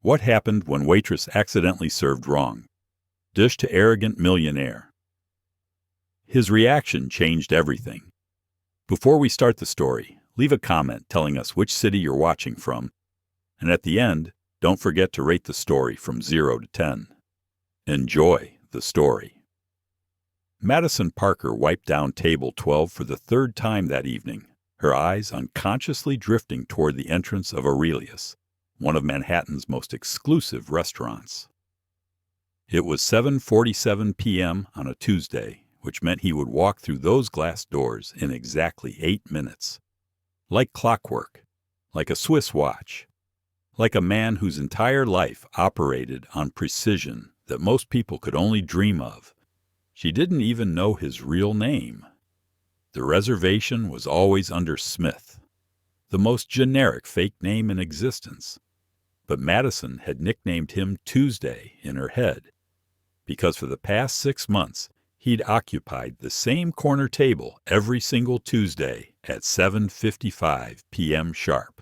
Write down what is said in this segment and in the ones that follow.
What happened when Waitress accidentally served wrong? Dish to arrogant millionaire. His reaction changed everything. Before we start the story, leave a comment telling us which city you're watching from. And at the end, don't forget to rate the story from 0 to 10. Enjoy the story. Madison Parker wiped down table 12 for the third time that evening, her eyes unconsciously drifting toward the entrance of Aurelius, one of Manhattan's most exclusive restaurants. It was 7:47 p.m. on a Tuesday, which meant he would walk through those glass doors in exactly 8 minutes. Like clockwork, like a Swiss watch, like a man whose entire life operated on precision that most people could only dream of. She didn't even know his real name. The reservation was always under Smith, the most generic fake name in existence. But Madison had nicknamed him Tuesday in her head, because for the past 6 months, he'd occupied the same corner table every single Tuesday at 7:55 p.m. sharp.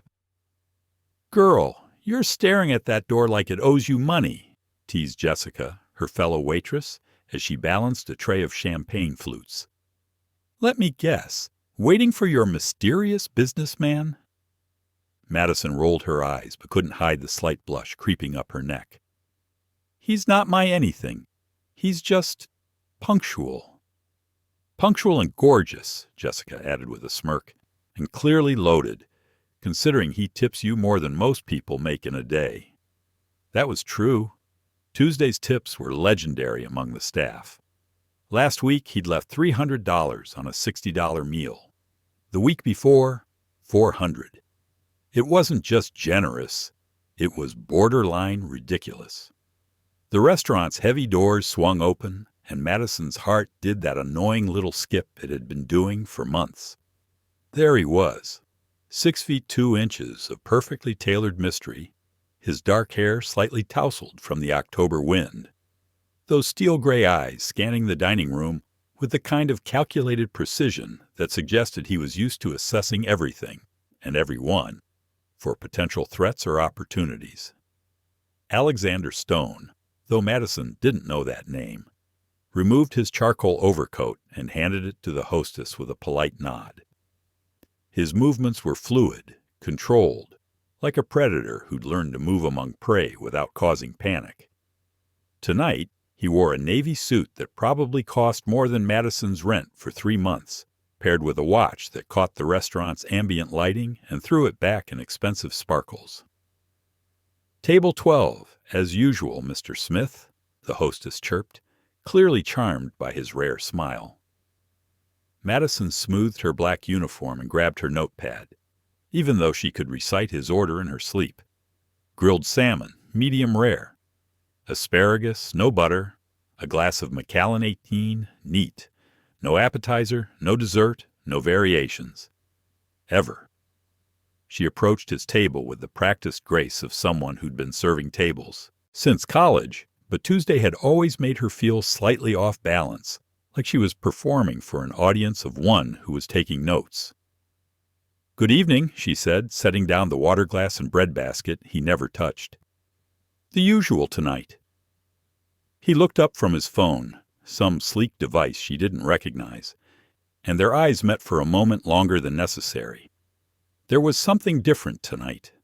"Girl, you're staring at that door like it owes you money," teased Jessica, her fellow waitress, as she balanced a tray of champagne flutes. "Let me guess, waiting for your mysterious businessman?" Madison rolled her eyes but couldn't hide the slight blush creeping up her neck. "He's not my anything. He's just punctual." "Punctual and gorgeous," Jessica added with a smirk, "and clearly loaded, considering he tips you more than most people make in a day." That was true. Tuesday's tips were legendary among the staff. Last week, he'd left $300 on a $60 meal. The week before, $400. It wasn't just generous, it was borderline ridiculous. The restaurant's heavy doors swung open, and Madison's heart did that annoying little skip it had been doing for months. There he was, 6 feet 2 inches of perfectly tailored mystery, his dark hair slightly tousled from the October wind, those steel-gray eyes scanning the dining room with the kind of calculated precision that suggested he was used to assessing everything, and everyone, for potential threats or opportunities. Alexander Stone, though Madison didn't know that name, removed his charcoal overcoat and handed it to the hostess with a polite nod. His movements were fluid, controlled, like a predator who'd learned to move among prey without causing panic. Tonight, he wore a navy suit that probably cost more than Madison's rent for 3 months, paired with a watch that caught the restaurant's ambient lighting and threw it back in expensive sparkles. "Table 12, as usual, Mr. Smith," the hostess chirped, clearly charmed by his rare smile. Madison smoothed her black uniform and grabbed her notepad, even though she could recite his order in her sleep. Grilled salmon, medium rare. Asparagus, no butter. A glass of Macallan 18, neat. No appetizer, no dessert, no variations. Ever. She approached his table with the practiced grace of someone who'd been serving tables since college, but Tuesday had always made her feel slightly off balance, like she was performing for an audience of one who was taking notes. "Good evening," she said, setting down the water glass and bread basket he never touched. "The usual tonight." He looked up from his phone, some sleek device she didn't recognize, and their eyes met for a moment longer than necessary. There was something different tonight.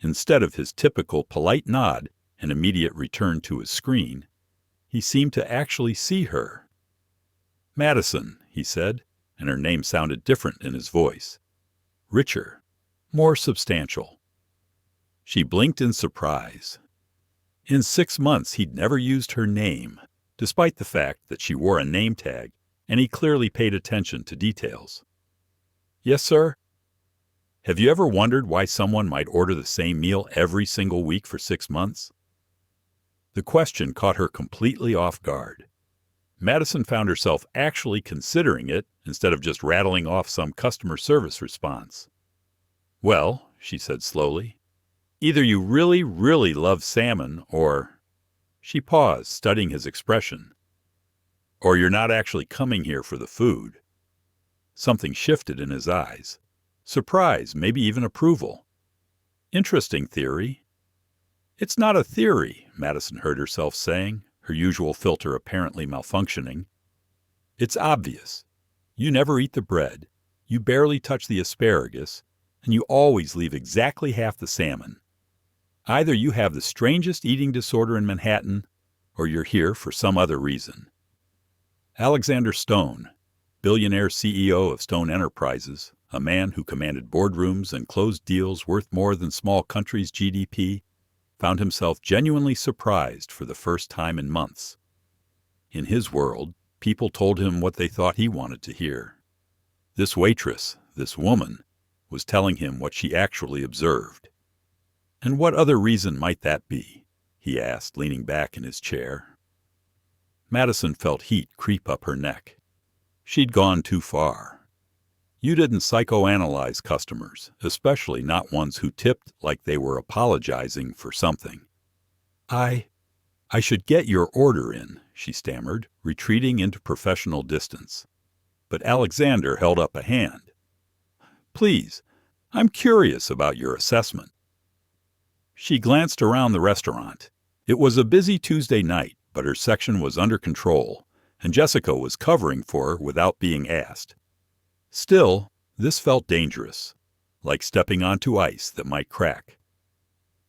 Instead of his typical polite nod and immediate return to his screen, he seemed to actually see her. "Madison," he said, and her name sounded different in his voice. Richer, more substantial. She blinked in surprise. In 6 months he'd never used her name, despite the fact that she wore a name tag, and he clearly paid attention to details. "Yes, sir?" "Have you ever wondered why someone might order the same meal every single week for 6 months?" The question caught her completely off guard. Madison found herself actually considering it instead of just rattling off some customer service response. "Well," she said slowly, "either you really, really love salmon, or—" She paused, studying his expression. "Or you're not actually coming here for the food." Something shifted in his eyes. Surprise, maybe even approval. "Interesting theory." It's not a theory, Madison heard herself saying, her usual filter apparently malfunctioning. It's obvious. You never eat the bread, you barely touch the asparagus, and you always leave exactly half the salmon. Either you have the strangest eating disorder in Manhattan, or you're here for some other reason. Alexander Stone, billionaire CEO of Stone Enterprises, a man who commanded boardrooms and closed deals worth more than small countries' GDP, found himself genuinely surprised for the first time in months. In his world, people told him what they thought he wanted to hear. This waitress, this woman, was telling him what she actually observed. And what other reason might that be? He asked, leaning back in his chair. Madison felt heat creep up her neck. She'd gone too far. You didn't psychoanalyze customers, especially not ones who tipped like they were apologizing for something. I should get your order in, she stammered, retreating into professional distance. But Alexander held up a hand. Please, I'm curious about your assessment. She glanced around the restaurant. It was a busy Tuesday night, but her section was under control, and Jessica was covering for her without being asked. Still, this felt dangerous, like stepping onto ice that might crack.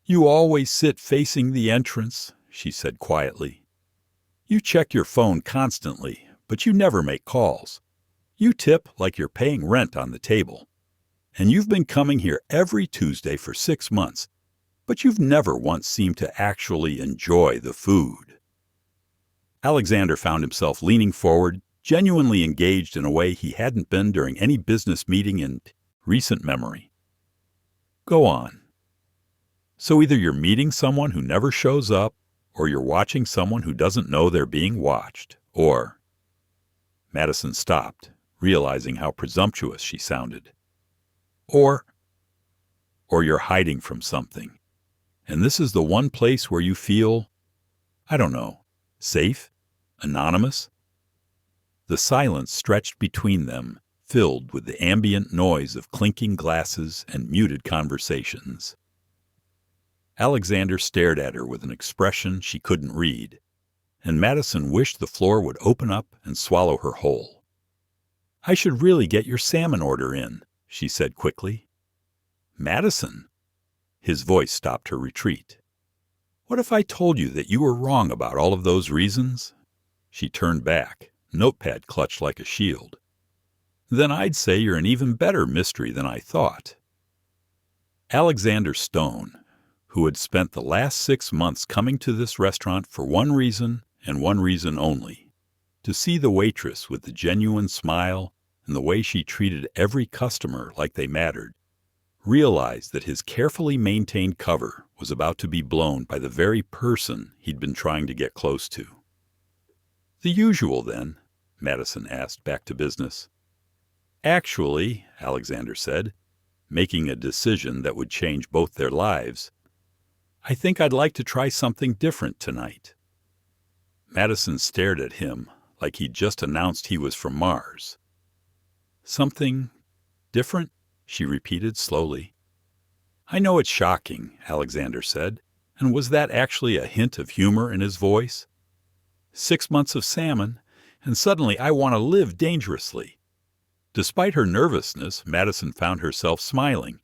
You always sit facing the entrance, she said quietly. You check your phone constantly, but you never make calls. You tip like you're paying rent on the table. And you've been coming here every Tuesday for 6 months, but you've never once seemed to actually enjoy the food. Alexander found himself leaning forward, genuinely engaged in a way he hadn't been during any business meeting in recent memory. Go on. So either you're meeting someone who never shows up, or you're watching someone who doesn't know they're being watched, or... Madison stopped, realizing how presumptuous she sounded. Or you're hiding from something. And this is the one place where you feel, I don't know, safe? Anonymous? The silence stretched between them, filled with the ambient noise of clinking glasses and muted conversations. Alexander stared at her with an expression she couldn't read, and Madison wished the floor would open up and swallow her whole. I should really get your salmon order in, she said quickly. Madison? His voice stopped her retreat. What if I told you that you were wrong about all of those reasons? She turned back, notepad clutched like a shield. Then I'd say you're an even better mystery than I thought. Alexander Stone, who had spent the last 6 months coming to this restaurant for one reason and one reason only, to see the waitress with the genuine smile and the way she treated every customer like they mattered, realized that his carefully maintained cover was about to be blown by the very person he'd been trying to get close to. The usual, then? Madison asked, back to business. Actually, Alexander said, making a decision that would change both their lives, I think I'd like to try something different tonight. Madison stared at him like he'd just announced he was from Mars. Something different? She repeated slowly. I know it's shocking, Alexander said, and was that actually a hint of humor in his voice? 6 months of salmon, and suddenly I want to live dangerously. Despite her nervousness, Madison found herself smiling.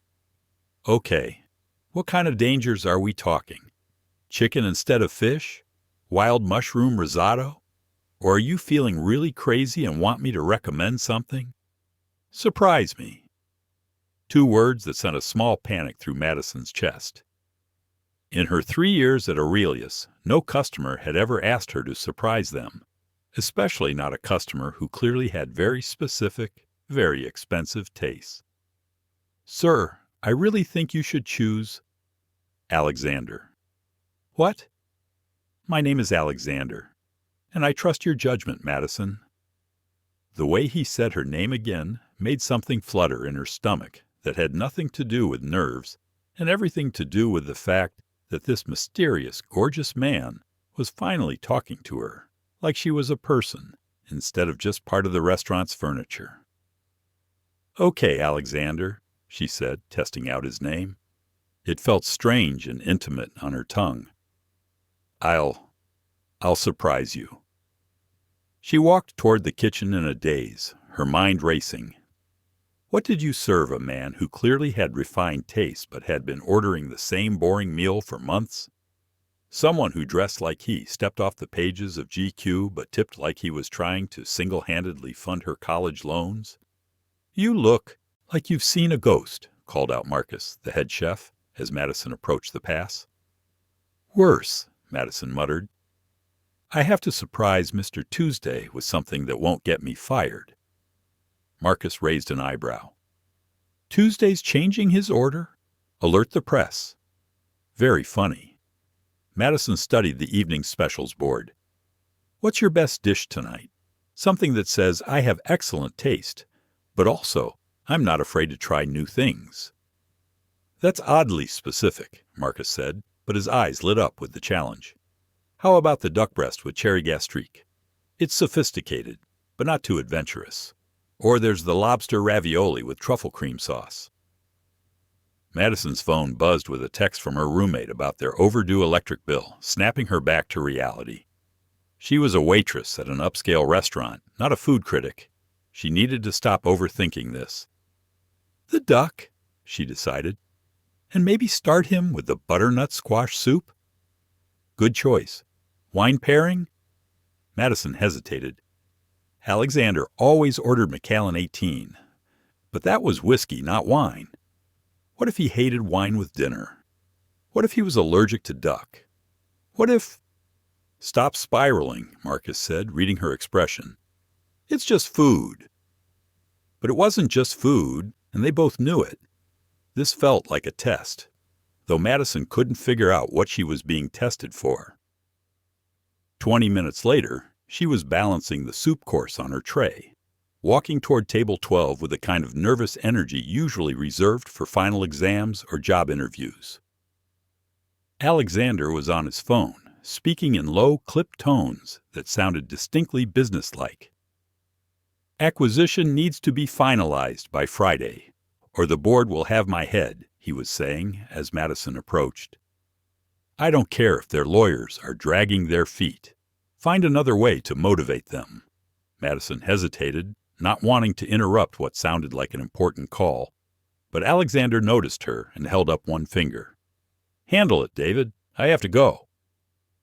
Okay, what kind of dangers are we talking? Chicken instead of fish? Wild mushroom risotto? Or are you feeling really crazy and want me to recommend something? Surprise me. 2 words that sent a small panic through Madison's chest. In her 3 years at Aurelius, no customer had ever asked her to surprise them, especially not a customer who clearly had very specific, very expensive tastes. Sir, I really think you should choose Alexander. What? My name is Alexander, and I trust your judgment, Madison. The way he said her name again made something flutter in her stomach that had nothing to do with nerves and everything to do with the fact that this mysterious, gorgeous man was finally talking to her like she was a person instead of just part of the restaurant's furniture. Okay, Alexander, she said, testing out his name. It felt strange and intimate on her tongue. I'll surprise you. She walked toward the kitchen in a daze, her mind racing. What did you serve a man who clearly had refined taste but had been ordering the same boring meal for months? Someone who dressed like he stepped off the pages of GQ but tipped like he was trying to single-handedly fund her college loans? You look like you've seen a ghost, called out Marcus, the head chef, as Madison approached the pass. Worse, Madison muttered. I have to surprise Mr. Tuesday with something that won't get me fired. Marcus raised an eyebrow. Tuesday's changing his order? Alert the press. Very funny. Madison studied the evening specials board. What's your best dish tonight? Something that says I have excellent taste, but also I'm not afraid to try new things. That's oddly specific, Marcus said, but his eyes lit up with the challenge. How about the duck breast with cherry gastrique? It's sophisticated, but not too adventurous. Or there's the lobster ravioli with truffle cream sauce. Madison's phone buzzed with a text from her roommate about their overdue electric bill, snapping her back to reality. She was a waitress at an upscale restaurant, not a food critic. She needed to stop overthinking this. The duck, she decided. And maybe start him with the butternut squash soup? Good choice. Wine pairing? Madison hesitated. Alexander always ordered Macallan 18, but that was whiskey, not wine. What if he hated wine with dinner? What if he was allergic to duck? What if... Stop spiraling, Marcus said, reading her expression. It's just food. But it wasn't just food, and they both knew it. This felt like a test, though Madison couldn't figure out what she was being tested for. 20 minutes later, she was balancing the soup course on her tray, walking toward table 12 with the kind of nervous energy usually reserved for final exams or job interviews. Alexander was on his phone, speaking in low, clipped tones that sounded distinctly businesslike. Acquisition needs to be finalized by Friday, or the board will have my head, he was saying as Madison approached. I don't care if their lawyers are dragging their feet. Find another way to motivate them. Madison hesitated, not wanting to interrupt what sounded like an important call, but Alexander noticed her and held up one finger. Handle it, David. I have to go.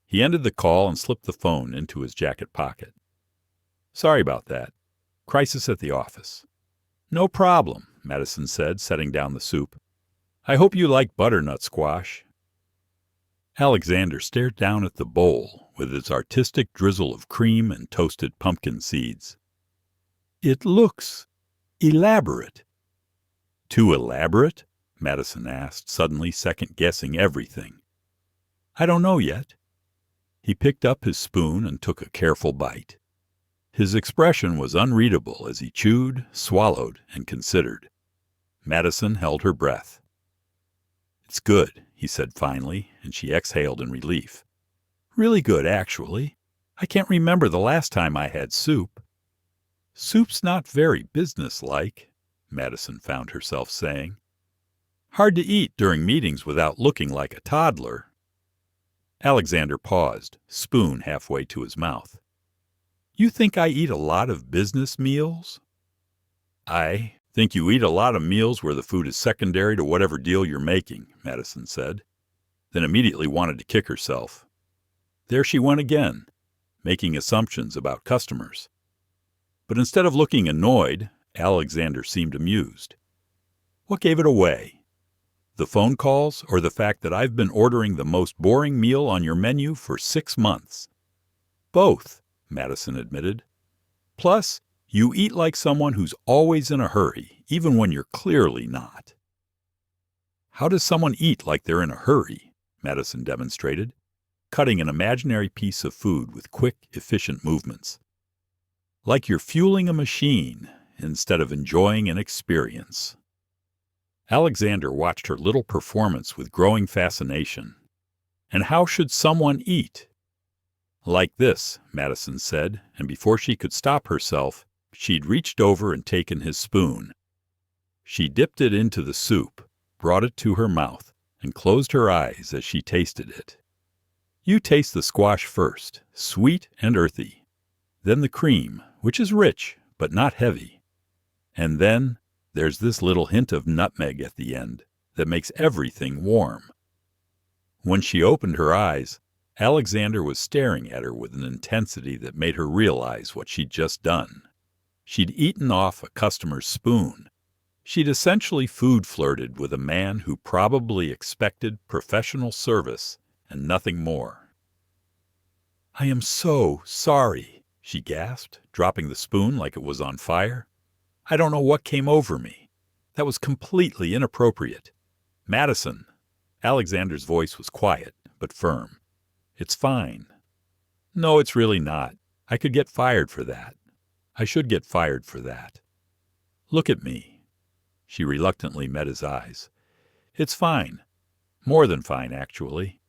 He ended the call and slipped the phone into his jacket pocket. Sorry about that. Crisis at the office. No problem, Madison said, setting down the soup. I hope you like butternut squash. Alexander stared down at the bowl with its artistic drizzle of cream and toasted pumpkin seeds. It looks elaborate. Too elaborate? Madison asked, suddenly second-guessing everything. I don't know yet. He picked up his spoon and took a careful bite. His expression was unreadable as he chewed, swallowed, and considered. Madison held her breath. It's good, he said finally, and she exhaled in relief. Really good, actually. I can't remember the last time I had soup. Soup's not very businesslike, Madison found herself saying. Hard to eat during meetings without looking like a toddler. Alexander paused, spoon halfway to his mouth. You think I eat a lot of business meals? I think you eat a lot of meals where the food is secondary to whatever deal you're making, Madison said, then immediately wanted to kick herself. There she went again, making assumptions about customers. But instead of looking annoyed, Alexander seemed amused. What gave it away? The phone calls or the fact that I've been ordering the most boring meal on your menu for 6 months? Both, Madison admitted. Plus, you eat like someone who's always in a hurry, even when you're clearly not. How does someone eat like they're in a hurry? Madison demonstrated, cutting an imaginary piece of food with quick, efficient movements. Like you're fueling a machine instead of enjoying an experience. Alexander watched her little performance with growing fascination. And how should someone eat? Like this, Madison said, and before she could stop herself, she'd reached over and taken his spoon. She dipped it into the soup, brought it to her mouth, and closed her eyes as she tasted it. You taste the squash first, sweet and earthy. Then the cream, which is rich but not heavy. And then there's this little hint of nutmeg at the end that makes everything warm. When she opened her eyes, Alexander was staring at her with an intensity that made her realize what she'd just done. She'd eaten off a customer's spoon. She'd essentially food flirted with a man who probably expected professional service and nothing more. "I am so sorry," she gasped, dropping the spoon like it was on fire. "I don't know what came over me. That was completely inappropriate. Madison." Alexander's voice was quiet, but firm. "It's fine." "No, it's really not. I could get fired for that. I should get fired for that. Look at me." She reluctantly met his eyes. "It's fine. More than fine, actually.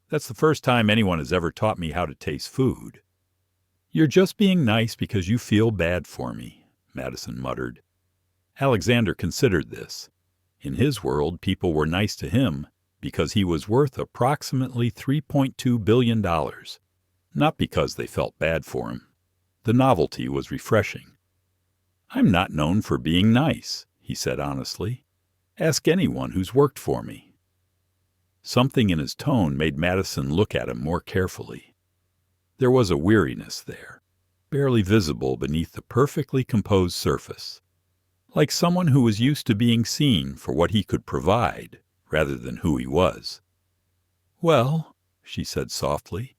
That's the first time anyone has ever taught me how to taste food." "You're just being nice because you feel bad for me," Madison muttered. Alexander considered this. In his world, people were nice to him because he was worth approximately $3.2 billion, not because they felt bad for him. The novelty was refreshing. "I'm not known for being nice," he said honestly. "Ask anyone who's worked for me." Something in his tone made Madison look at him more carefully. There was a weariness there, barely visible beneath the perfectly composed surface, like someone who was used to being seen for what he could provide rather than who he was. "Well," she said softly,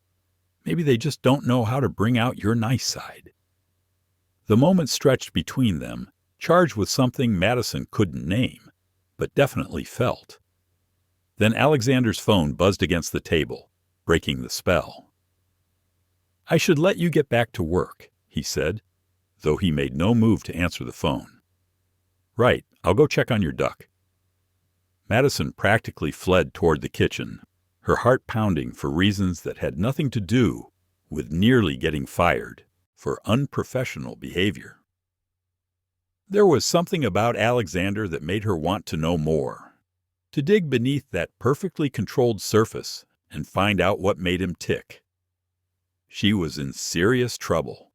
"maybe they just don't know how to bring out your nice side." The moment stretched between them, charged with something Madison couldn't name, but definitely felt. Then Alexander's phone buzzed against the table, breaking the spell. "I should let you get back to work," he said, though he made no move to answer the phone. "Right, I'll go check on your duck." Madison practically fled toward the kitchen, her heart pounding for reasons that had nothing to do with nearly getting fired for unprofessional behavior. There was something about Alexander that made her want to know more, to dig beneath that perfectly controlled surface and find out what made him tick. She was in serious trouble.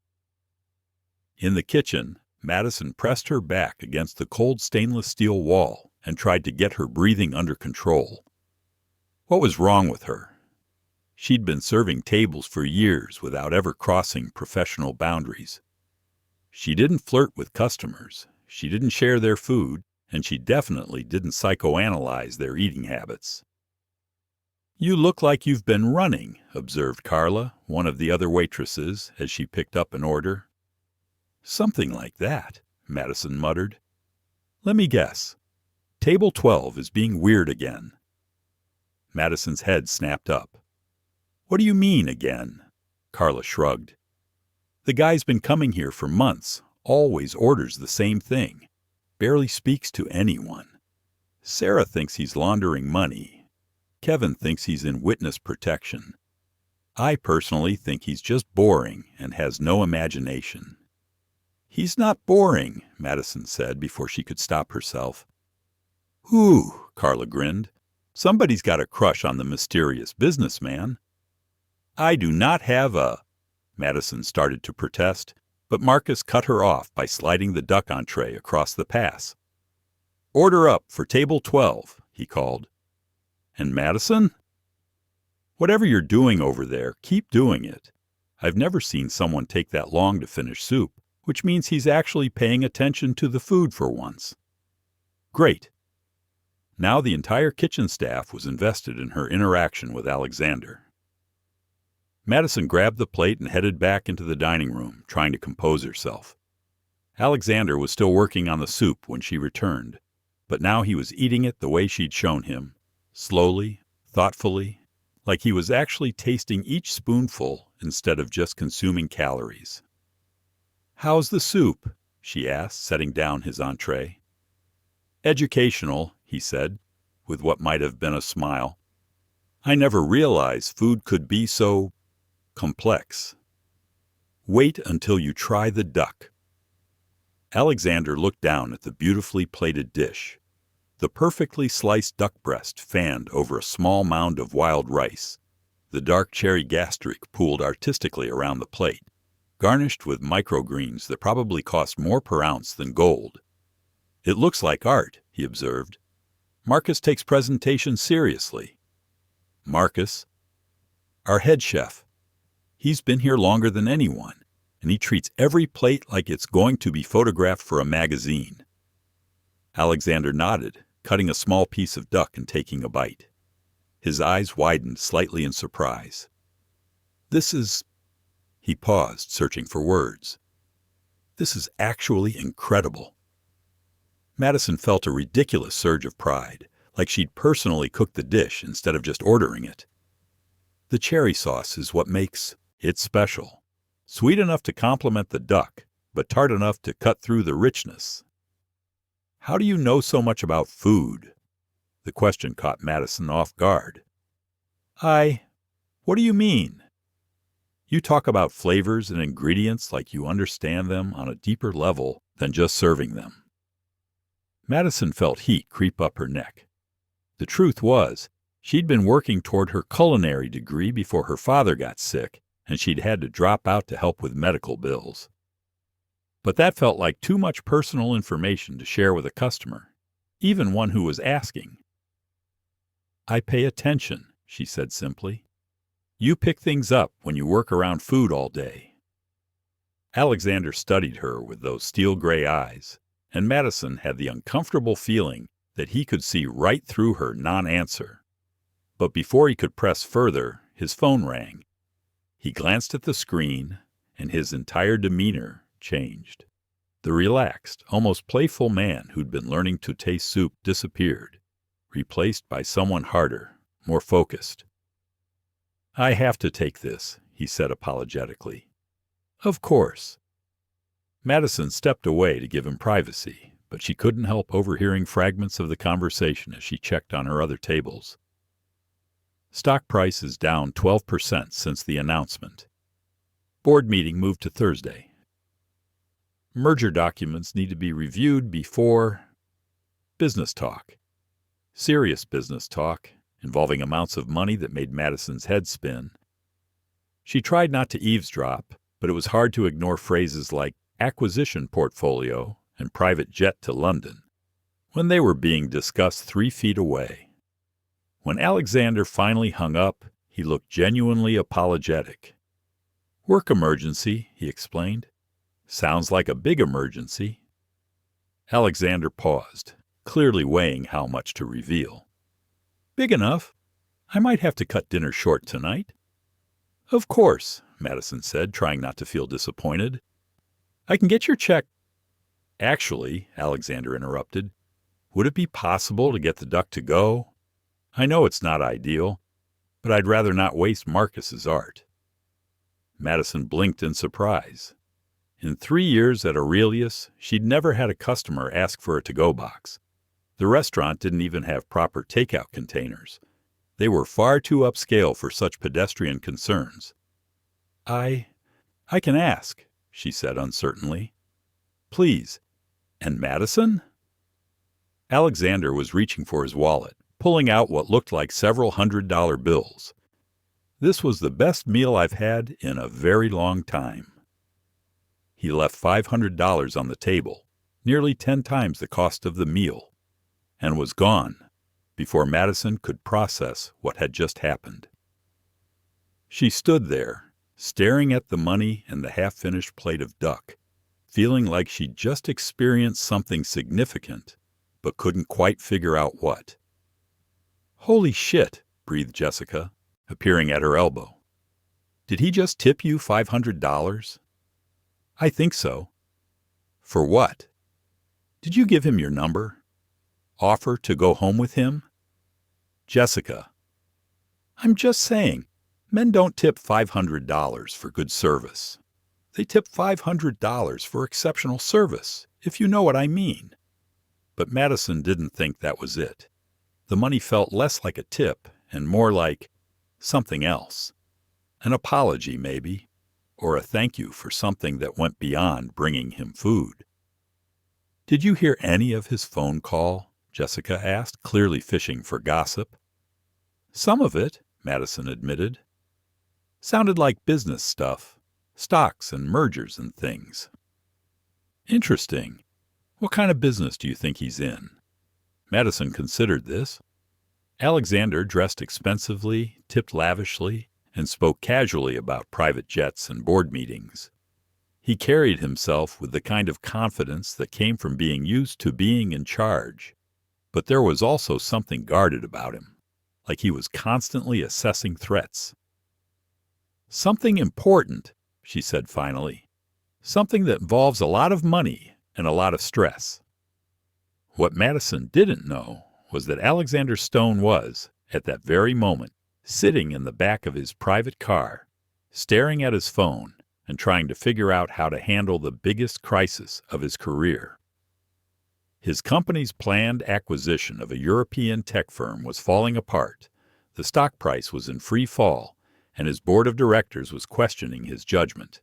In the kitchen, Madison pressed her back against the cold stainless steel wall and tried to get her breathing under control. What was wrong with her? She'd been serving tables for years without ever crossing professional boundaries. She didn't flirt with customers, she didn't share their food, and she definitely didn't psychoanalyze their eating habits. "You look like you've been running," observed Carla, one of the other waitresses, as she picked up an order. "Something like that," Madison muttered. "Let me guess. Table 12 is being weird again." Madison's head snapped up. "What do you mean, again?" Carla shrugged. "The guy's been coming here for months, always orders the same thing, barely speaks to anyone. Sarah thinks he's laundering money. Kevin thinks he's in witness protection. I personally think he's just boring and has no imagination." "He's not boring," Madison said before she could stop herself. "Ooh," Carla grinned. "Somebody's got a crush on the mysterious businessman." "I do not have a—" Madison started to protest, but Marcus cut her off by sliding the duck entree across the pass. "Order up for table 12, he called. "And Madison?" "Whatever you're doing over there, keep doing it. I've never seen someone take that long to finish soup, which means he's actually paying attention to the food for once." "Great." Now the entire kitchen staff was invested in her interaction with Alexander. Madison grabbed the plate and headed back into the dining room, trying to compose herself. Alexander was still working on the soup when she returned, but now he was eating it the way she'd shown him, slowly, thoughtfully, like he was actually tasting each spoonful instead of just consuming calories. "How's the soup?" she asked, setting down his entree. "Educational," he said, with what might have been a smile. "I never realized food could be so complex. Wait until you try the duck." Alexander looked down at the beautifully plated dish. The perfectly sliced duck breast fanned over a small mound of wild rice. The dark cherry gastric pooled artistically around the plate, garnished with microgreens that probably cost more per ounce than gold. "It looks like art," he observed. "Marcus takes presentation seriously." "Marcus?" "Our head chef. He's been here longer than anyone, and he treats every plate like it's going to be photographed for a magazine." Alexander nodded, cutting a small piece of duck and taking a bite. His eyes widened slightly in surprise. "This is—" He paused, searching for words. "This is actually incredible." Madison felt a ridiculous surge of pride, like she'd personally cooked the dish instead of just ordering it. "The cherry sauce is what makes it special. Sweet enough to complement the duck, but tart enough to cut through the richness." "How do you know so much about food?" The question caught Madison off guard. What do you mean?" "You talk about flavors and ingredients like you understand them on a deeper level than just serving them." Madison felt heat creep up her neck. The truth was, she'd been working toward her culinary degree before her father got sick, and she'd had to drop out to help with medical bills. But that felt like too much personal information to share with a customer, even one who was asking. "I pay attention," she said simply. "You pick things up when you work around food all day." Alexander studied her with those steel-gray eyes, and Madison had the uncomfortable feeling that he could see right through her non-answer. But before he could press further, his phone rang. He glanced at the screen, and his entire demeanor changed. The relaxed, almost playful man who'd been learning to taste soup disappeared, replaced by someone harder, more focused. "I have to take this," he said apologetically. "Of course." Madison stepped away to give him privacy, but she couldn't help overhearing fragments of the conversation as she checked on her other tables. "Stock price is down 12% since the announcement. Board meeting moved to Thursday. Merger documents need to be reviewed before—" Business talk. Serious business talk, involving amounts of money that made Madison's head spin. She tried not to eavesdrop, but it was hard to ignore phrases like acquisition portfolio and private jet to London when they were being discussed 3 feet away. When Alexander finally hung up, he looked genuinely apologetic. "Work emergency," he explained. "Sounds like a big emergency." Alexander paused, clearly weighing how much to reveal. "Big enough. I might have to cut dinner short tonight." "Of course," Madison said, trying not to feel disappointed. "I can get your check—" "Actually," Alexander interrupted, "would it be possible to get the duck to go? I know it's not ideal, but I'd rather not waste Marcus's art." Madison blinked in surprise. In 3 years at Aurelius, she'd never had a customer ask for a to-go box. The restaurant didn't even have proper takeout containers. They were far too upscale for such pedestrian concerns. I can ask," she said uncertainly. "Please. And Madison?" Alexander was reaching for his wallet, pulling out what looked like several $100 bills. "This was the best meal I've had in a very long time." He left $500 on the table, nearly 10 times the cost of the meal, and was gone before Madison could process what had just happened. She stood there, staring at the money and the half-finished plate of duck, feeling like she'd just experienced something significant, but couldn't quite figure out what. "Holy shit," breathed Jessica, appearing at her elbow. "Did he just tip you $500? "I think so." "For what?" "Did you give him your number? Offer to go home with him?" "Jessica." "I'm just saying, men don't tip $500 for good service. They tip $500 for exceptional service, if you know what I mean." But Madison didn't think that was it. The money felt less like a tip and more like something else. An apology, maybe, or a thank you for something that went beyond bringing him food. "Did you hear any of his phone call?" Jessica asked, clearly fishing for gossip. Some of it, Madison admitted. Sounded like business stuff, stocks and mergers and things. Interesting. What kind of business do you think he's in? Madison considered this. Alexander dressed expensively, tipped lavishly, and spoke casually about private jets and board meetings. He carried himself with the kind of confidence that came from being used to being in charge. But there was also something guarded about him, like he was constantly assessing threats. Something important, she said finally. Something that involves a lot of money and a lot of stress. What Madison didn't know was that Alexander Stone was, at that very moment, sitting in the back of his private car, staring at his phone and trying to figure out how to handle the biggest crisis of his career. His company's planned acquisition of a European tech firm was falling apart, the stock price was in free fall, and his board of directors was questioning his judgment.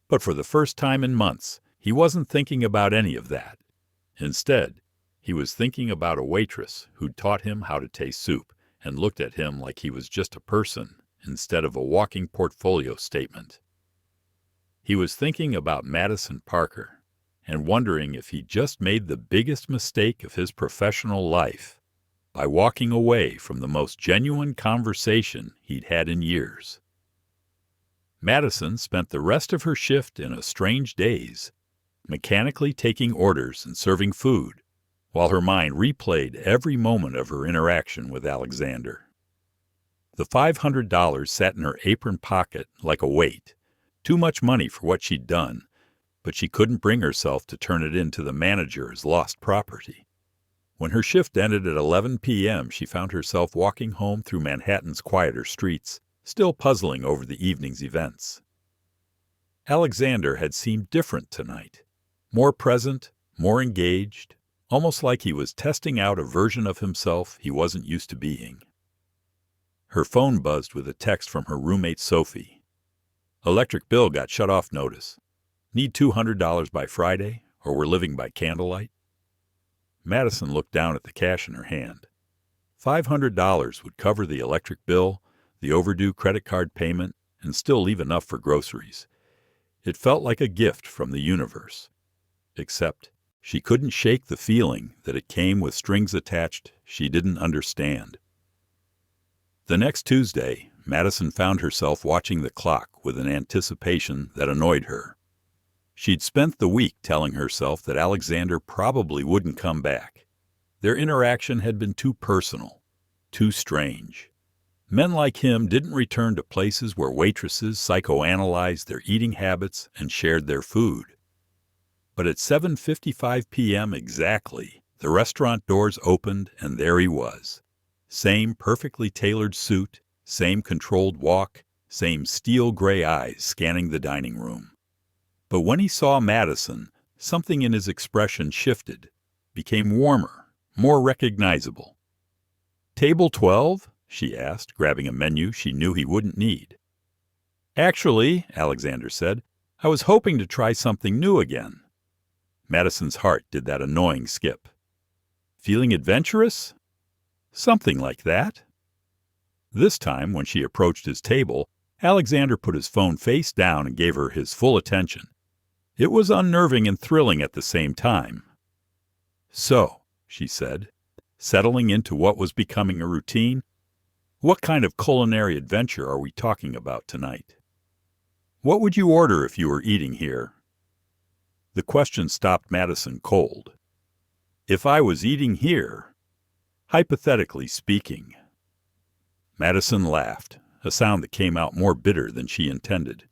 But for the first time in months, he wasn't thinking about any of that. Instead, he was thinking about a waitress who'd taught him how to taste soup and looked at him like he was just a person instead of a walking portfolio statement. He was thinking about Madison Parker and wondering if he'd just made the biggest mistake of his professional life by walking away from the most genuine conversation he'd had in years. Madison spent the rest of her shift in a strange daze, mechanically taking orders and serving food, while her mind replayed every moment of her interaction with Alexander. The $500 sat in her apron pocket like a weight, too much money for what she'd done, but she couldn't bring herself to turn it in to the manager as lost property. When her shift ended at 11 p.m., she found herself walking home through Manhattan's quieter streets, still puzzling over the evening's events. Alexander had seemed different tonight, more present, more engaged, almost like he was testing out a version of himself he wasn't used to being. Her phone buzzed with a text from her roommate Sophie. Electric bill got shut off notice. Need $200 by Friday, or we're living by candlelight? Madison looked down at the cash in her hand. $500 would cover the electric bill, the overdue credit card payment, and still leave enough for groceries. It felt like a gift from the universe. Except she couldn't shake the feeling that it came with strings attached she didn't understand. The next Tuesday, Madison found herself watching the clock with an anticipation that annoyed her. She'd spent the week telling herself that Alexander probably wouldn't come back. Their interaction had been too personal, too strange. Men like him didn't return to places where waitresses psychoanalyzed their eating habits and shared their food. But at 7:55 p.m. exactly, the restaurant doors opened and there he was. Same perfectly tailored suit, same controlled walk, same steel gray eyes scanning the dining room. But when he saw Madison, something in his expression shifted, became warmer, more recognizable. "Table 12?" she asked, grabbing a menu she knew he wouldn't need. "Actually," Alexander said, "I was hoping to try something new again." Madison's heart did that annoying skip. "Feeling adventurous?" "Something like that." This time, when she approached his table, Alexander put his phone face down and gave her his full attention. It was unnerving and thrilling at the same time. "So," she said, settling into what was becoming a routine, "what kind of culinary adventure are we talking about tonight? What would you order if you were eating here?" The question stopped Madison cold. "If I was eating here, hypothetically speaking." Madison laughed, a sound that came out more bitter than she intended.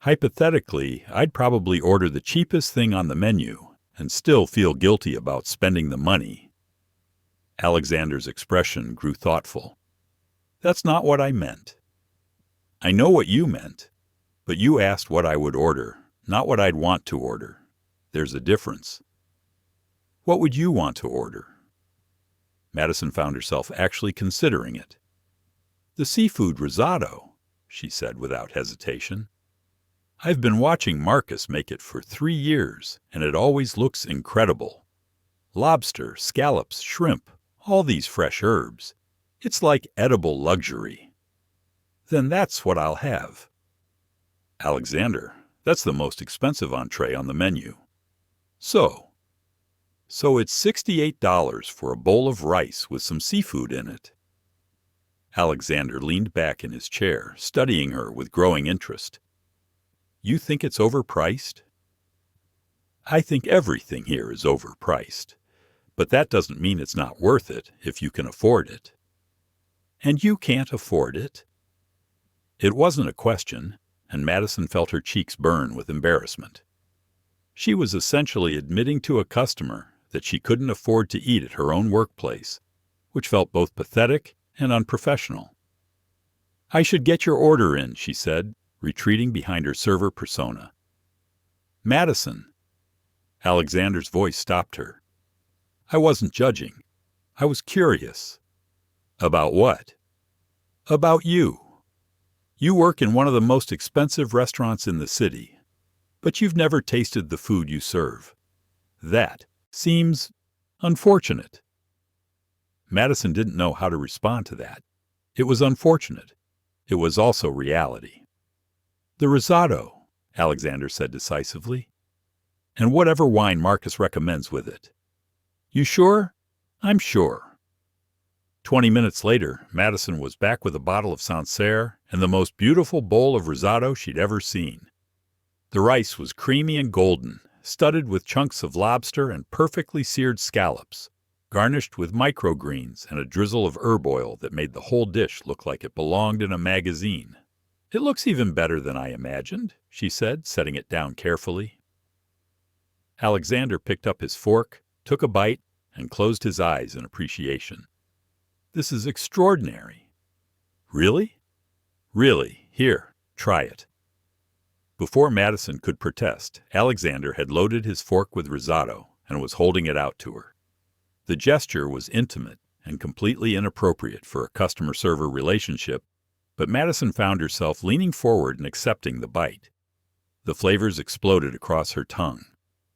"Hypothetically, I'd probably order the cheapest thing on the menu and still feel guilty about spending the money." Alexander's expression grew thoughtful. "That's not what I meant." "I know what you meant, but you asked what I would order, not what I'd want to order. There's a difference." "What would you want to order?" Madison found herself actually considering it. "The seafood risotto," she said without hesitation. "I've been watching Marcus make it for 3 years, and it always looks incredible. Lobster, scallops, shrimp, all these fresh herbs. It's like edible luxury. Then that's what I'll have. Alexander, that's the most expensive entree on the menu. So it's $68 for a bowl of rice with some seafood in it. Alexander leaned back in his chair, studying her with growing interest. You think it's overpriced? I think everything here is overpriced. But that doesn't mean it's not worth it if you can afford it. And you can't afford it? It wasn't a question, and Madison felt her cheeks burn with embarrassment. She was essentially admitting to a customer that she couldn't afford to eat at her own workplace, which felt both pathetic and unprofessional. I should get your order in, she said, retreating behind her server persona. Madison. Alexander's voice stopped her. I wasn't judging. I was curious. About what? About you. You work in one of the most expensive restaurants in the city, but you've never tasted the food you serve. That seems unfortunate. Madison didn't know how to respond to that. It was unfortunate. It was also reality. The risotto, Alexander said decisively. And whatever wine Marcus recommends with it. You sure? I'm sure. 20 minutes later, Madison was back with a bottle of Sancerre and the most beautiful bowl of risotto she'd ever seen. The rice was creamy and golden, studded with chunks of lobster and perfectly seared scallops, garnished with microgreens and a drizzle of herb oil that made the whole dish look like it belonged in a magazine. It looks even better than I imagined, she said, setting it down carefully. Alexander picked up his fork, took a bite, and closed his eyes in appreciation. This is extraordinary. Really? Really. Here, try it. Before Madison could protest, Alexander had loaded his fork with risotto and was holding it out to her. The gesture was intimate and completely inappropriate for a customer-server relationship, but Madison found herself leaning forward and accepting the bite. The flavors exploded across her tongue.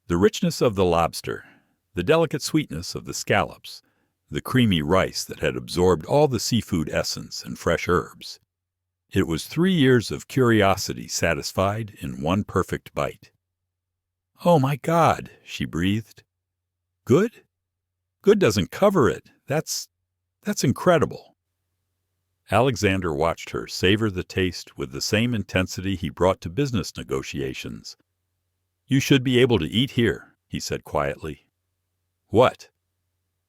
The richness of the lobster, the delicate sweetness of the scallops, the creamy rice that had absorbed all the seafood essence and fresh herbs. It was 3 years of curiosity satisfied in one perfect bite. Oh my God, she breathed. Good? Good doesn't cover it. That's incredible. Alexander watched her savor the taste with the same intensity he brought to business negotiations. You should be able to eat here, he said quietly. What?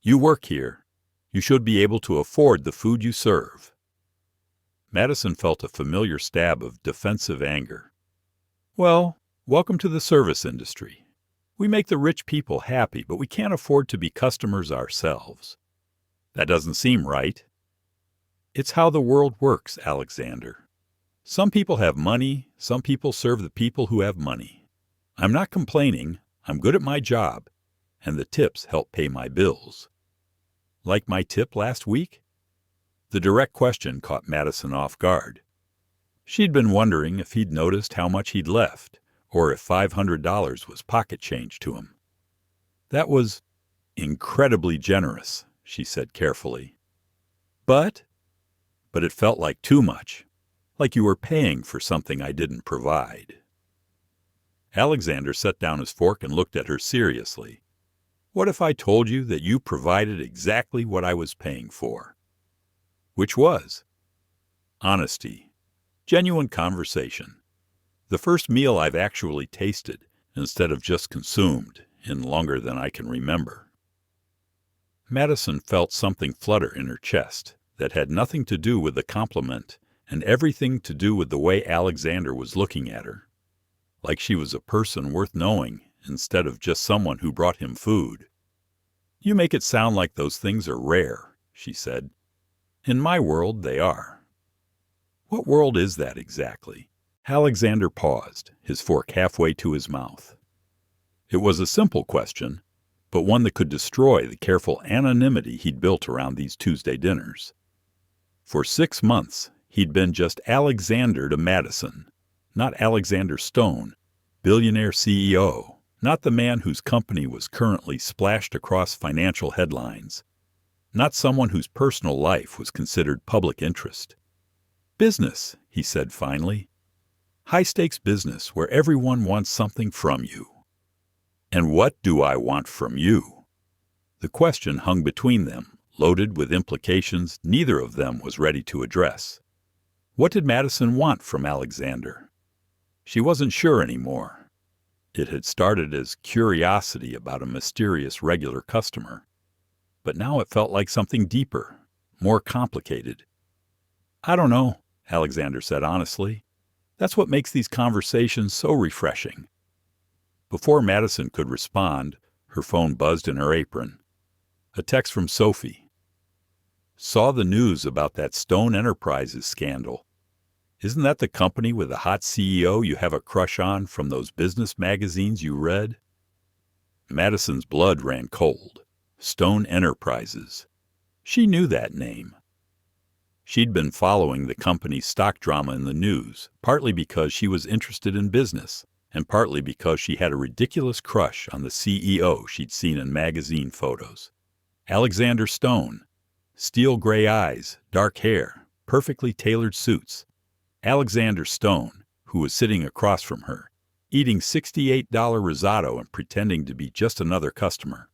You work here. You should be able to afford the food you serve. Madison felt a familiar stab of defensive anger. Well, welcome to the service industry. We make the rich people happy, but we can't afford to be customers ourselves. That doesn't seem right. It's how the world works, Alexander. Some people have money, some people serve the people who have money. I'm not complaining. I'm good at my job, and the tips help pay my bills. Like my tip last week? The direct question caught Madison off guard. She'd been wondering if he'd noticed how much he'd left, or if $500 was pocket change to him. That was incredibly generous, she said carefully. But it felt like too much, like you were paying for something I didn't provide. Alexander set down his fork and looked at her seriously. What if I told you that you provided exactly what I was paying for? Which was honesty, genuine conversation, the first meal I've actually tasted instead of just consumed in longer than I can remember. Madison felt something flutter in her chest that had nothing to do with the compliment and everything to do with the way Alexander was looking at her, like she was a person worth knowing instead of just someone who brought him food. You make it sound like those things are rare, she said. In my world, they are. What world is that exactly? Alexander paused, his fork halfway to his mouth. It was a simple question, but one that could destroy the careful anonymity he'd built around these Tuesday dinners. For 6 months, he'd been just Alexander to Madison, not Alexander Stone, billionaire CEO, Not the man whose company was currently splashed across financial headlines. Not someone whose personal life was considered public interest. Business, he said finally. High-stakes business where everyone wants something from you. And what do I want from you? The question hung between them, loaded with implications neither of them was ready to address. What did Madison want from Alexander? She wasn't sure anymore. It had started as curiosity about a mysterious regular customer, but now it felt like something deeper, more complicated. I don't know, Alexander said honestly. That's what makes these conversations so refreshing. Before Madison could respond, her phone buzzed in her apron. A text from Sophie. Saw the news about that Stone Enterprises scandal. Isn't that the company with the hot CEO you have a crush on from those business magazines you read? Madison's blood ran cold. Stone Enterprises. She knew that name. She'd been following the company's stock drama in the news, partly because she was interested in business, and partly because she had a ridiculous crush on the CEO she'd seen in magazine photos. Alexander Stone. Steel gray eyes, dark hair, perfectly tailored suits. Alexander Stone, who was sitting across from her, eating $68 risotto and pretending to be just another customer.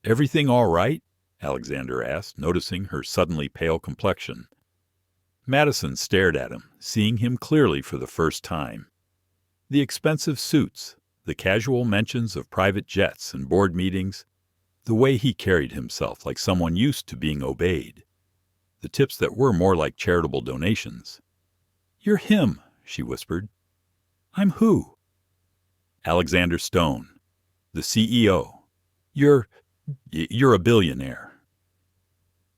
Everything all right? Alexander asked, noticing her suddenly pale complexion. Madison stared at him, seeing him clearly for the first time. The expensive suits, the casual mentions of private jets and board meetings, the way he carried himself like someone used to being obeyed, the tips that were more like charitable donations. You're him, she whispered. I'm who? Alexander Stone, the CEO. You're a billionaire.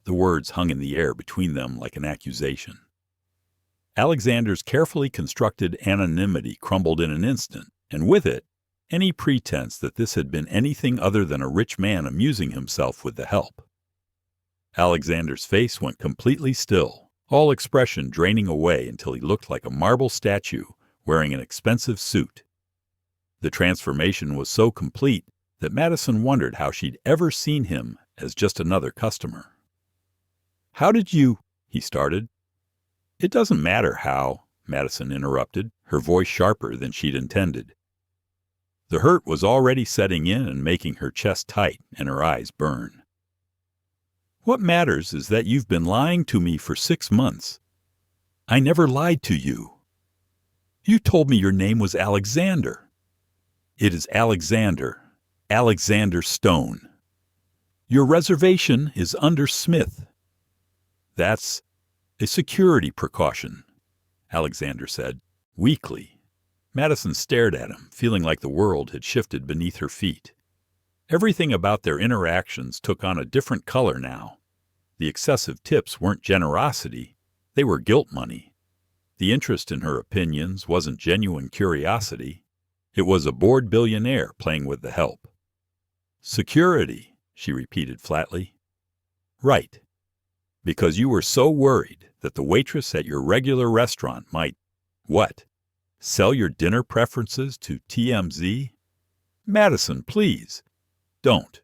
The words hung in the air between them like an accusation. Alexander's carefully constructed anonymity crumbled in an instant, and with it, any pretense that this had been anything other than a rich man amusing himself with the help. Alexander's face went completely still, all expression draining away until he looked like a marble statue wearing an expensive suit. The transformation was so complete that Madison wondered how she'd ever seen him as just another customer. How did you, he started. It doesn't matter how, Madison interrupted, her voice sharper than she'd intended. The hurt was already setting in and making her chest tight and her eyes burn. What matters is that you've been lying to me for 6 months. I never lied to you. You told me your name was Alexander. It is Alexander Stone. Your reservation is under Smith. That's a security precaution, Alexander said, weakly. Madison stared at him, feeling like the world had shifted beneath her feet. Everything about their interactions took on a different color now. The excessive tips weren't generosity, they were guilt money. The interest in her opinions wasn't genuine curiosity. It was a bored billionaire playing with the help. Security, she repeated flatly. Right. Because you were so worried that the waitress at your regular restaurant might, what? Sell your dinner preferences to TMZ? Madison, please. Don't.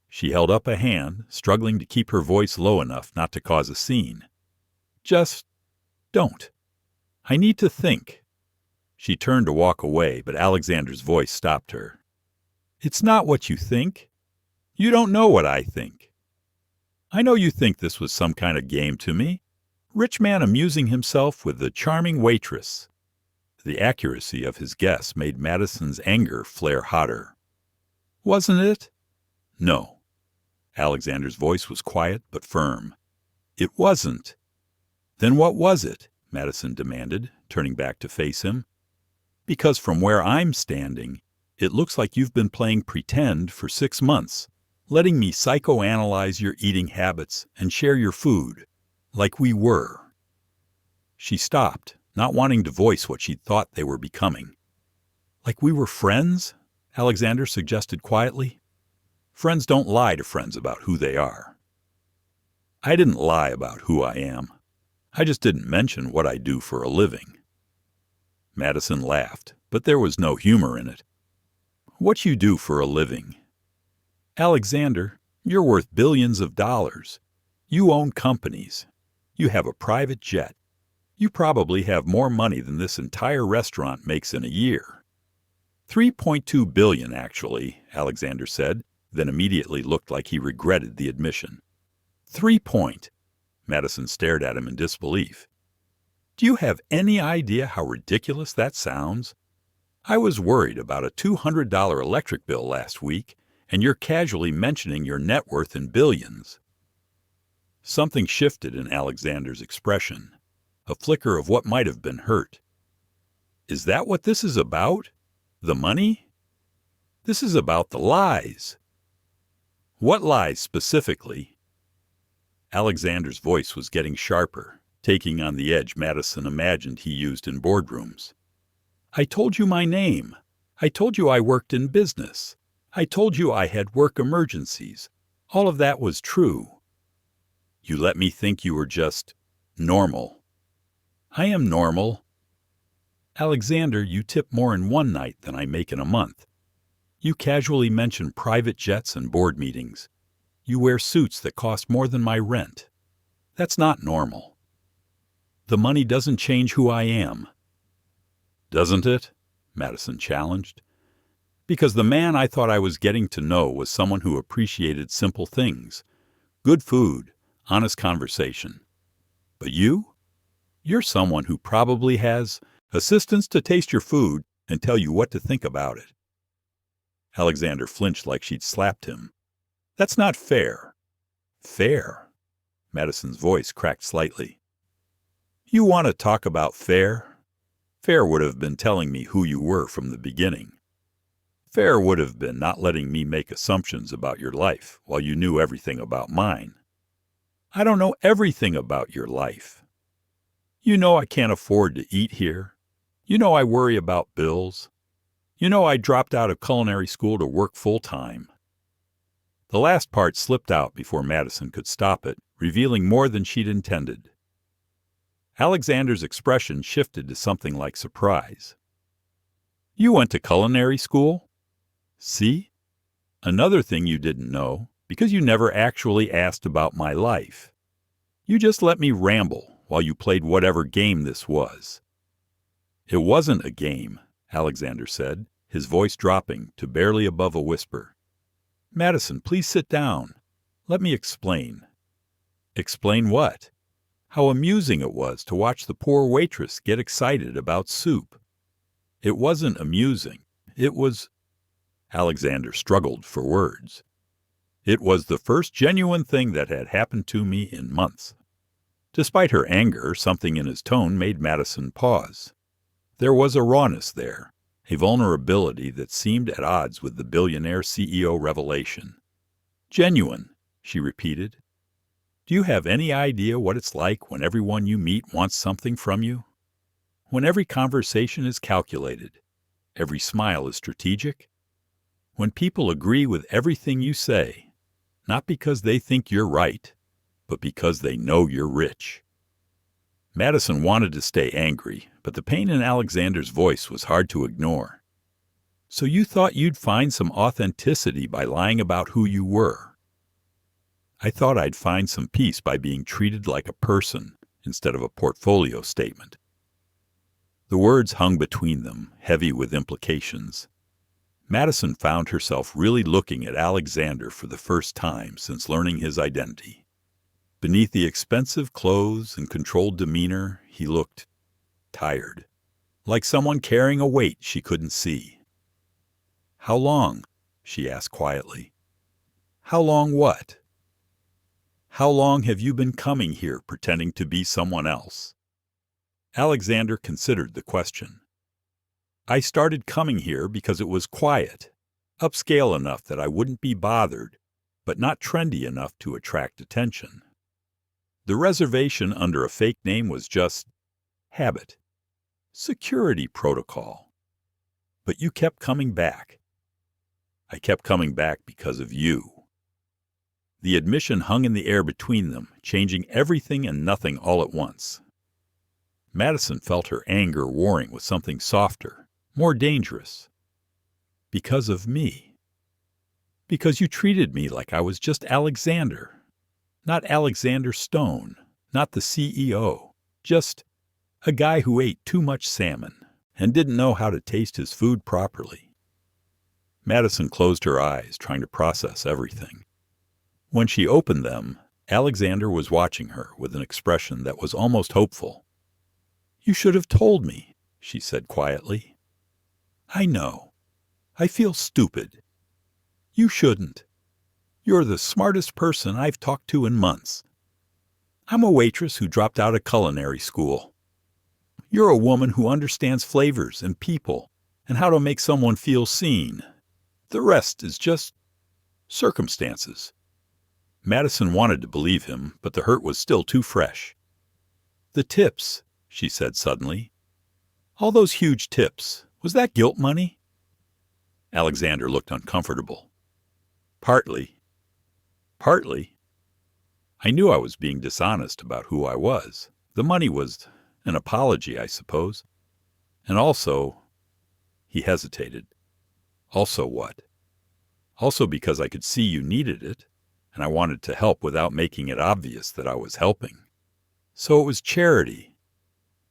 She held up a hand, struggling to keep her voice low enough not to cause a scene. Just don't. I need to think. She turned to walk away, but Alexander's voice stopped her. It's not what you think. You don't know what I think. I know you think this was some kind of game to me. Rich man amusing himself with the charming waitress. The accuracy of his guess made Madison's anger flare hotter. Wasn't it? No. Alexander's voice was quiet but firm. It wasn't. Then what was it? Madison demanded, turning back to face him. Because from where I'm standing, it looks like you've been playing pretend for 6 months, letting me psychoanalyze your eating habits and share your food, like we were. She stopped, not wanting to voice what she'd thought they were becoming. Like we were friends? Alexander suggested quietly. Friends don't lie to friends about who they are. I didn't lie about who I am. I just didn't mention what I do for a living. Madison laughed, but there was no humor in it. What you do for a living. Alexander, you're worth billions of dollars. You own companies. You have a private jet. You probably have more money than this entire restaurant makes in a year. 3.2 billion, actually, Alexander said, then immediately looked like he regretted the admission. 3 point. Madison stared at him in disbelief. Do you have any idea how ridiculous that sounds? I was worried about a $200 electric bill last week, and you're casually mentioning your net worth in billions. Something shifted in Alexander's expression, a flicker of what might have been hurt. Is that what this is about? The money? This is about the lies. What lies specifically? Alexander's voice was getting sharper, taking on the edge Madison imagined he used in boardrooms. I told you my name. I told you I worked in business. I told you I had work emergencies. All of that was true. You let me think you were just normal. I am normal. Alexander, you tip more in one night than I make in a month. You casually mention private jets and board meetings. You wear suits that cost more than my rent. That's not normal. The money doesn't change who I am. Doesn't it? Madison challenged. Because the man I thought I was getting to know was someone who appreciated simple things. Good food, honest conversation. But you? You're someone who probably has assistants to taste your food and tell you what to think about it. Alexander flinched like she'd slapped him. That's not fair. Fair? Madison's voice cracked slightly. You want to talk about fair? Fair would have been telling me who you were from the beginning. Fair would have been not letting me make assumptions about your life while you knew everything about mine. I don't know everything about your life. You know I can't afford to eat here. You know I worry about bills. You know I dropped out of culinary school to work full-time. The last part slipped out before Madison could stop it, revealing more than she'd intended. Alexander's expression shifted to something like surprise. You went to culinary school? See? Another thing you didn't know, because you never actually asked about my life. You just let me ramble while you played whatever game this was. It wasn't a game, Alexander said, his voice dropping to barely above a whisper. Madison, please sit down. Let me explain. Explain what? How amusing it was to watch the poor waitress get excited about soup. It wasn't amusing. It was... Alexander struggled for words. It was the first genuine thing that had happened to me in months. Despite her anger, something in his tone made Madison pause. There was a rawness there, a vulnerability that seemed at odds with the billionaire CEO revelation. Genuine, she repeated. Do you have any idea what it's like when everyone you meet wants something from you? When every conversation is calculated, every smile is strategic? When people agree with everything you say, not because they think you're right, but because they know you're rich. Madison wanted to stay angry, but the pain in Alexander's voice was hard to ignore. So you thought you'd find some authenticity by lying about who you were. I thought I'd find some peace by being treated like a person instead of a portfolio statement. The words hung between them, heavy with implications. Madison found herself really looking at Alexander for the first time since learning his identity. Beneath the expensive clothes and controlled demeanor, he looked tired, like someone carrying a weight she couldn't see. How long? She asked quietly. How long what? How long have you been coming here pretending to be someone else? Alexander considered the question. I started coming here because it was quiet, upscale enough that I wouldn't be bothered, but not trendy enough to attract attention. The reservation under a fake name was just habit, security protocol. But you kept coming back. I kept coming back because of you. The admission hung in the air between them, changing everything and nothing all at once. Madison felt her anger warring with something softer, more dangerous. Because of me. Because you treated me like I was just Alexander. Not Alexander Stone, not the CEO, just a guy who ate too much salmon and didn't know how to taste his food properly. Madison closed her eyes, trying to process everything. When she opened them, Alexander was watching her with an expression that was almost hopeful. "You should have told me," she said quietly. "I know. I feel stupid. You shouldn't. You're the smartest person I've talked to in months. I'm a waitress who dropped out of culinary school. You're a woman who understands flavors and people and how to make someone feel seen. The rest is just circumstances." Madison wanted to believe him, but the hurt was still too fresh. "The tips," she said suddenly. "All those huge tips. Was that guilt money?" Alexander looked uncomfortable. "Partly. Partly. I knew I was being dishonest about who I was. The money was an apology, I suppose. And also," he hesitated. "Also what?" "Also because I could see you needed it, and I wanted to help without making it obvious that I was helping. So it was charity.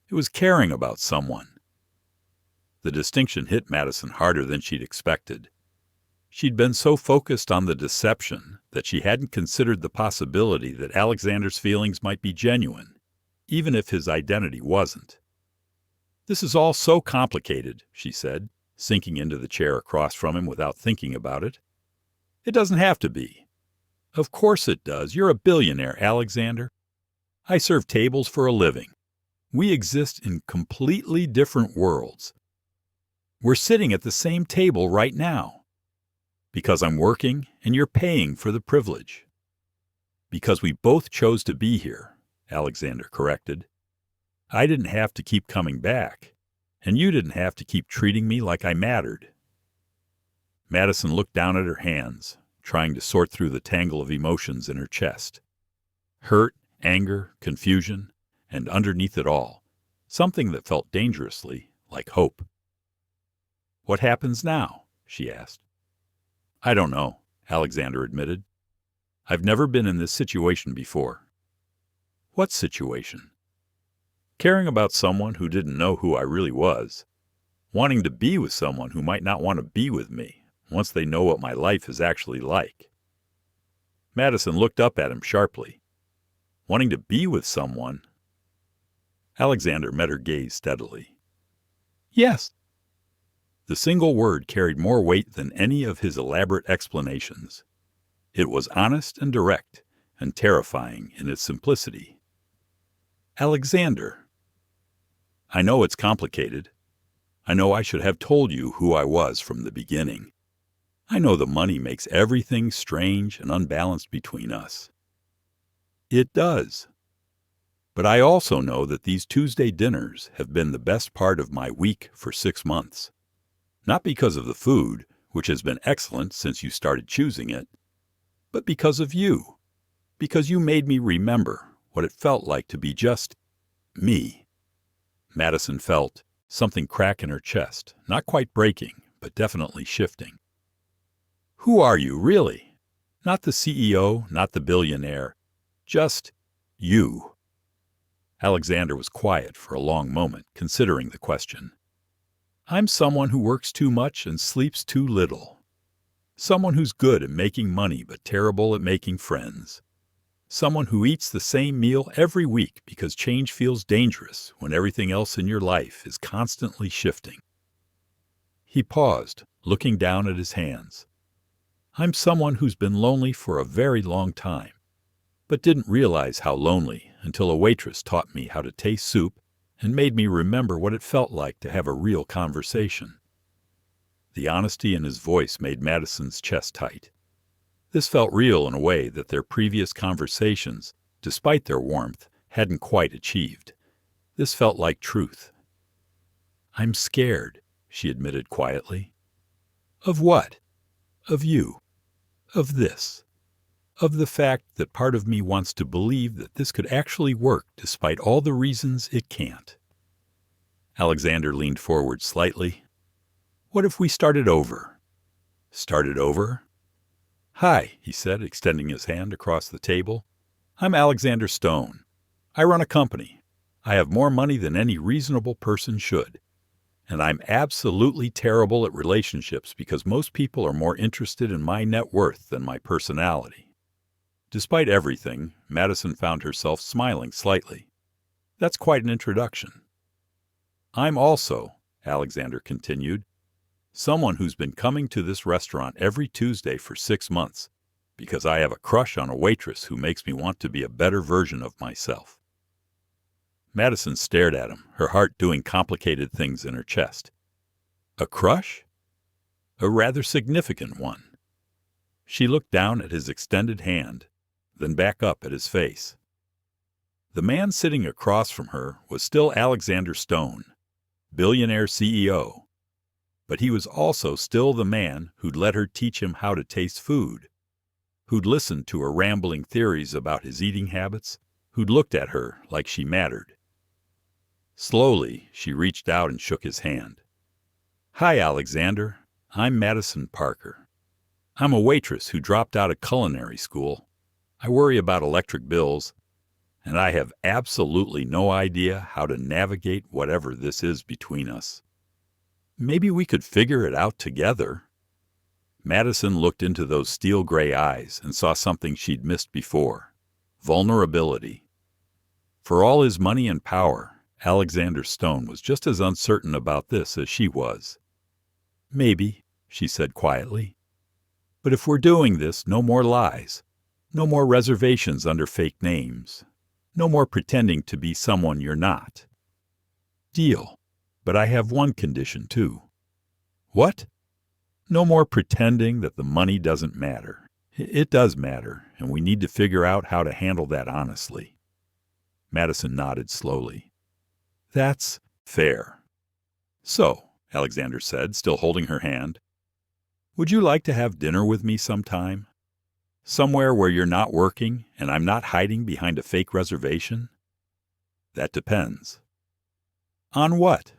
It was caring about someone." The distinction hit Madison harder than she'd expected. She'd been so focused on the deception that she hadn't considered the possibility that Alexander's feelings might be genuine, even if his identity wasn't. "This is all so complicated," she said, sinking into the chair across from him without thinking about it. "It doesn't have to be." "Of course it does. You're a billionaire, Alexander. I serve tables for a living. We exist in completely different worlds. We're sitting at the same table right now. Because I'm working and you're paying for the privilege. Because we both chose to be here," Alexander corrected. "I didn't have to keep coming back, and you didn't have to keep treating me like I mattered." Madison looked down at her hands, trying to sort through the tangle of emotions in her chest. Hurt, anger, confusion, and underneath it all, something that felt dangerously like hope. "What happens now?" she asked. "I don't know," Alexander admitted. "I've never been in this situation before." "What situation?" "Caring about someone who didn't know who I really was. Wanting to be with someone who might not want to be with me once they know what my life is actually like." Madison looked up at him sharply. "Wanting to be with someone?" Alexander met her gaze steadily. "Yes." The single word carried more weight than any of his elaborate explanations. It was honest and direct, and terrifying in its simplicity. "Alexander, I know it's complicated. I know I should have told you who I was from the beginning. I know the money makes everything strange and unbalanced between us. It does. But I also know that these Tuesday dinners have been the best part of my week for 6 months. Not because of the food, which has been excellent since you started choosing it, but because of you. Because you made me remember what it felt like to be just me." Madison felt something crack in her chest, not quite breaking, but definitely shifting. "Who are you, really? Not the CEO, not the billionaire. Just you." Alexander was quiet for a long moment, considering the question. "I'm someone who works too much and sleeps too little. Someone who's good at making money but terrible at making friends. Someone who eats the same meal every week because change feels dangerous when everything else in your life is constantly shifting." He paused, looking down at his hands. "I'm someone who's been lonely for a very long time, but didn't realize how lonely until a waitress taught me how to taste soup and made me remember what it felt like to have a real conversation." The honesty in his voice made Madison's chest tight. This felt real in a way that their previous conversations, despite their warmth, hadn't quite achieved. This felt like truth. "I'm scared," she admitted quietly. "Of what?" "Of you. Of this. Of the fact that part of me wants to believe that this could actually work despite all the reasons it can't." Alexander leaned forward slightly. "What if we started over? started over. "Hi," he said, extending his hand across the table. "I'm Alexander Stone. I run a company. I have more money than any reasonable person should. And I'm absolutely terrible at relationships because most people are more interested in my net worth than my personality." Despite everything, Madison found herself smiling slightly. "That's quite an introduction." "I'm also," Alexander continued, "someone who's been coming to this restaurant every Tuesday for 6 months because I have a crush on a waitress who makes me want to be a better version of myself." Madison stared at him, her heart doing complicated things in her chest. A crush? A rather significant one. She looked down at his extended hand, then back up at his face. The man sitting across from her was still Alexander Stone, billionaire CEO, but he was also still the man who'd let her teach him how to taste food, who'd listened to her rambling theories about his eating habits, who'd looked at her like she mattered. Slowly, she reached out and shook his hand. "Hi, Alexander. I'm Madison Parker. I'm a waitress who dropped out of culinary school. I worry about electric bills, and I have absolutely no idea how to navigate whatever this is between us. Maybe we could figure it out together." Madison looked into those steel gray eyes and saw something she'd missed before: vulnerability. For all his money and power, Alexander Stone was just as uncertain about this as she was. "Maybe," she said quietly. "But if we're doing this, no more lies. No more reservations under fake names. No more pretending to be someone you're not." "Deal. But I have one condition, too." "What?" "No more pretending that the money doesn't matter. It does matter, and we need to figure out how to handle that honestly." Madison nodded slowly. "That's fair." "So," Alexander said, still holding her hand, "would you like to have dinner with me sometime? Somewhere where you're not working and I'm not hiding behind a fake reservation?" "That depends." "On what?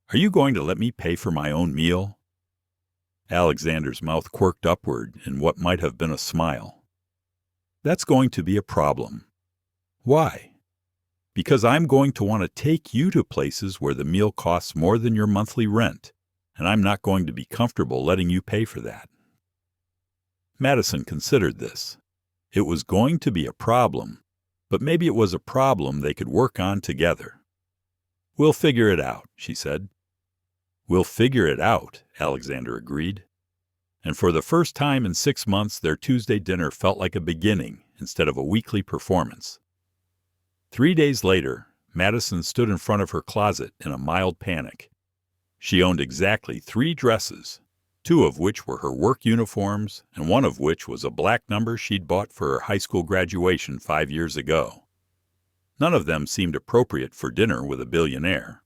Are you going to let me pay for my own meal?" Alexander's mouth quirked upward in what might have been a smile. "That's going to be a problem." "Why?" "Because I'm going to want to take you to places where the meal costs more than your monthly rent, and I'm not going to be comfortable letting you pay for that." Madison considered this. It was going to be a problem, but maybe it was a problem they could work on together. "We'll figure it out," she said. "We'll figure it out," Alexander agreed. And for the first time in 6 months, their Tuesday dinner felt like a beginning instead of a weekly performance. 3 days later, Madison stood in front of her closet in a mild panic. She owned exactly 3 dresses, 2 of which were her work uniforms, and 1 of which was a black number she'd bought for her high school graduation 5 years ago. None of them seemed appropriate for dinner with a billionaire.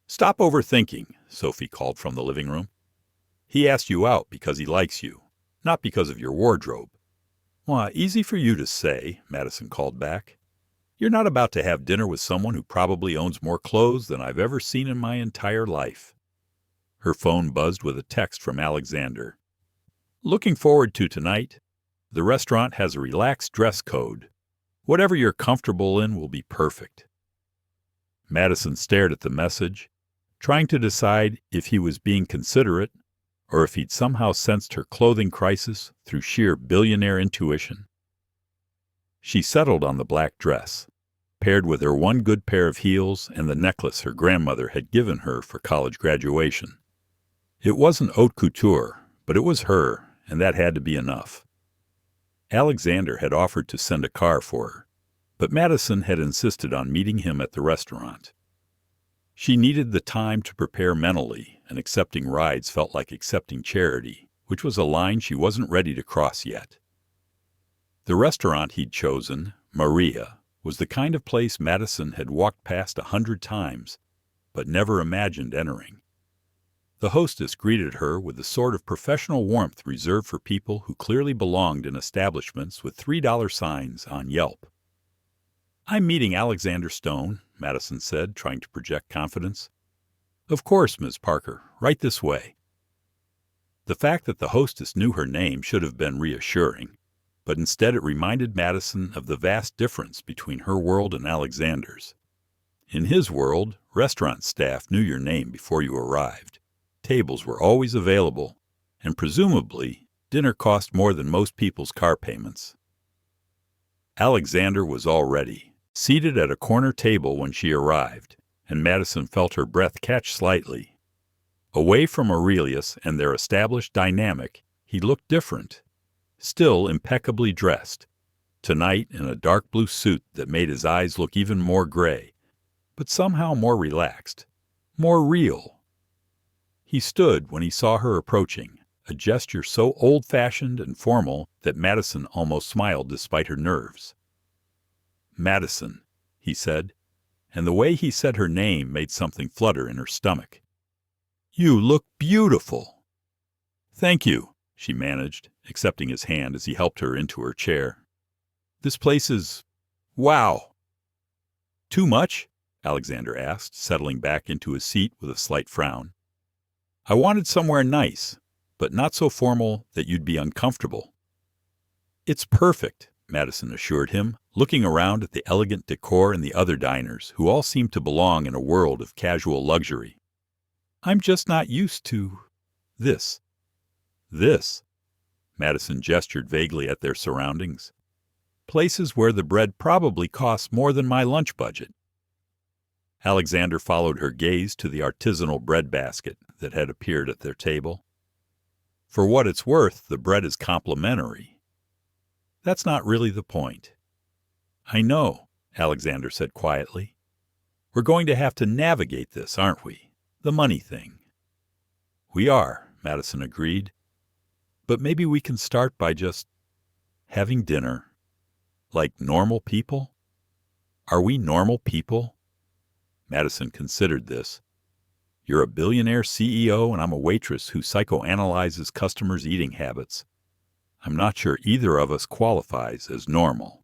"Stop overthinking," Sophie called from the living room. "He asked you out because he likes you, not because of your wardrobe." "Why, easy for you to say," Madison called back. "You're not about to have dinner with someone who probably owns more clothes than I've ever seen in my entire life." Her phone buzzed with a text from Alexander. "Looking forward to tonight. The restaurant has a relaxed dress code. Whatever you're comfortable in will be perfect." Madison stared at the message, trying to decide if he was being considerate or if he'd somehow sensed her clothing crisis through sheer billionaire intuition. She settled on the black dress, paired with her one good pair of heels and the necklace her grandmother had given her for college graduation. It wasn't haute couture, but it was her, and that had to be enough. Alexander had offered to send a car for her, but Madison had insisted on meeting him at the restaurant. She needed the time to prepare mentally, and accepting rides felt like accepting charity, which was a line she wasn't ready to cross yet. The restaurant he'd chosen, Maria, was the kind of place Madison had walked past 100 times, but never imagined entering. The hostess greeted her with the sort of professional warmth reserved for people who clearly belonged in establishments with $3 signs on Yelp. "I'm meeting Alexander Stone," Madison said, trying to project confidence. "Of course, Ms. Parker. Right this way." The fact that the hostess knew her name should have been reassuring, but instead it reminded Madison of the vast difference between her world and Alexander's. In his world, restaurant staff knew your name before you arrived. Tables were always available, and presumably, dinner cost more than most people's car payments. Alexander was all ready, seated at a corner table when she arrived, and Madison felt her breath catch slightly. Away from Aurelius and their established dynamic, he looked different, still impeccably dressed, tonight in a dark blue suit that made his eyes look even more gray, but somehow more relaxed, more real. He stood when he saw her approaching, a gesture so old-fashioned and formal that Madison almost smiled despite her nerves. "Madison," he said, and the way he said her name made something flutter in her stomach. "You look beautiful." "Thank you," she managed, accepting his hand as he helped her into her chair. "This place is... wow." "Too much?" Alexander asked, settling back into his seat with a slight frown. "I wanted somewhere nice, but not so formal that you'd be uncomfortable." "It's perfect," Madison assured him, looking around at the elegant decor in the other diners, who all seemed to belong in a world of casual luxury. "I'm just not used to... this." "This?" Madison gestured vaguely at their surroundings. "Places where the bread probably costs more than my lunch budget." Alexander followed her gaze to the artisanal bread basket that had appeared at their table. "For what it's worth, the bread is complimentary." "That's not really the point." "I know," Alexander said quietly. "We're going to have to navigate this, aren't we? The money thing." "We are," Madison agreed. "But maybe we can start by just having dinner. Like normal people? Are we normal people?" Madison considered this. "You're a billionaire CEO and I'm a waitress who psychoanalyzes customers' eating habits. I'm not sure either of us qualifies as normal."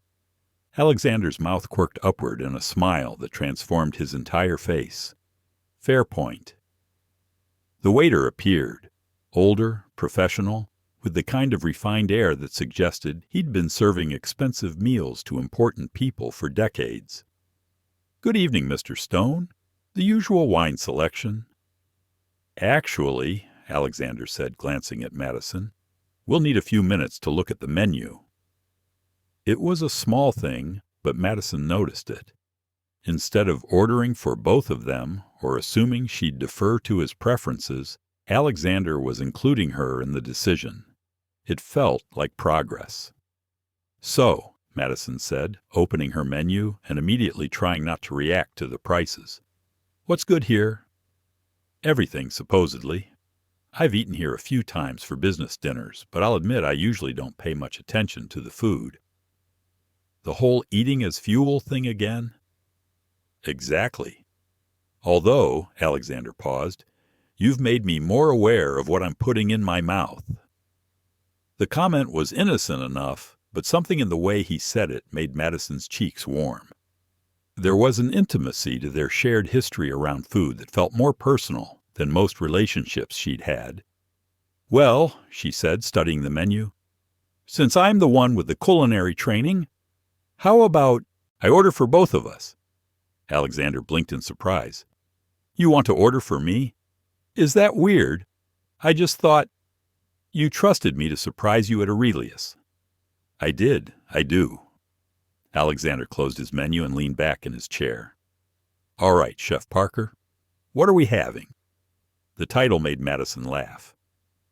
Alexander's mouth quirked upward in a smile that transformed his entire face. "Fair point." The waiter appeared, older, professional, with the kind of refined air that suggested he'd been serving expensive meals to important people for decades. "Good evening, Mr. Stone. The usual wine selection." "Actually," Alexander said, glancing at Madison, "we'll need a few minutes to look at the menu." It was a small thing, but Madison noticed it. Instead of ordering for both of them or assuming she'd defer to his preferences, Alexander was including her in the decision. It felt like progress. "So," Madison said, opening her menu and immediately trying not to react to the prices. "What's good here?" "Everything, supposedly. I've eaten here a few times for business dinners, but I'll admit I usually don't pay much attention to the food." "The whole eating as fuel thing again?" "Exactly. Although," Alexander paused, "you've made me more aware of what I'm putting in my mouth." The comment was innocent enough, but something in the way he said it made Madison's cheeks warm. There was an intimacy to their shared history around food that felt more personal than most relationships she'd had. "Well," she said, studying the menu, "since I'm the one with the culinary training, how about I order for both of us?" Alexander blinked in surprise. "You want to order for me? Is that weird? I just thought you trusted me to surprise you at Aurelius." "I did. I do." Alexander closed his menu and leaned back in his chair. "All right, Chef Parker, what are we having?" The title made Madison laugh.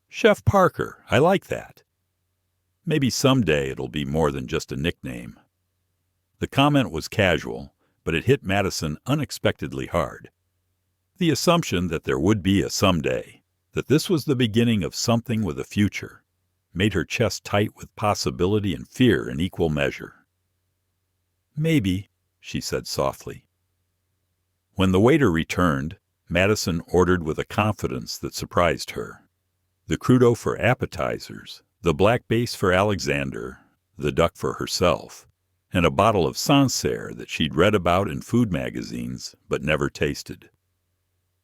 "Chef Parker, I like that." "Maybe someday it'll be more than just a nickname." The comment was casual, but it hit Madison unexpectedly hard. The assumption that there would be a someday, that this was the beginning of something with a future, made her chest tight with possibility and fear in equal measure. "Maybe," she said softly. When the waiter returned, Madison ordered with a confidence that surprised her. The crudo for appetizers, the black base for Alexander, the duck for herself, and a bottle of Sancerre that she'd read about in food magazines but never tasted.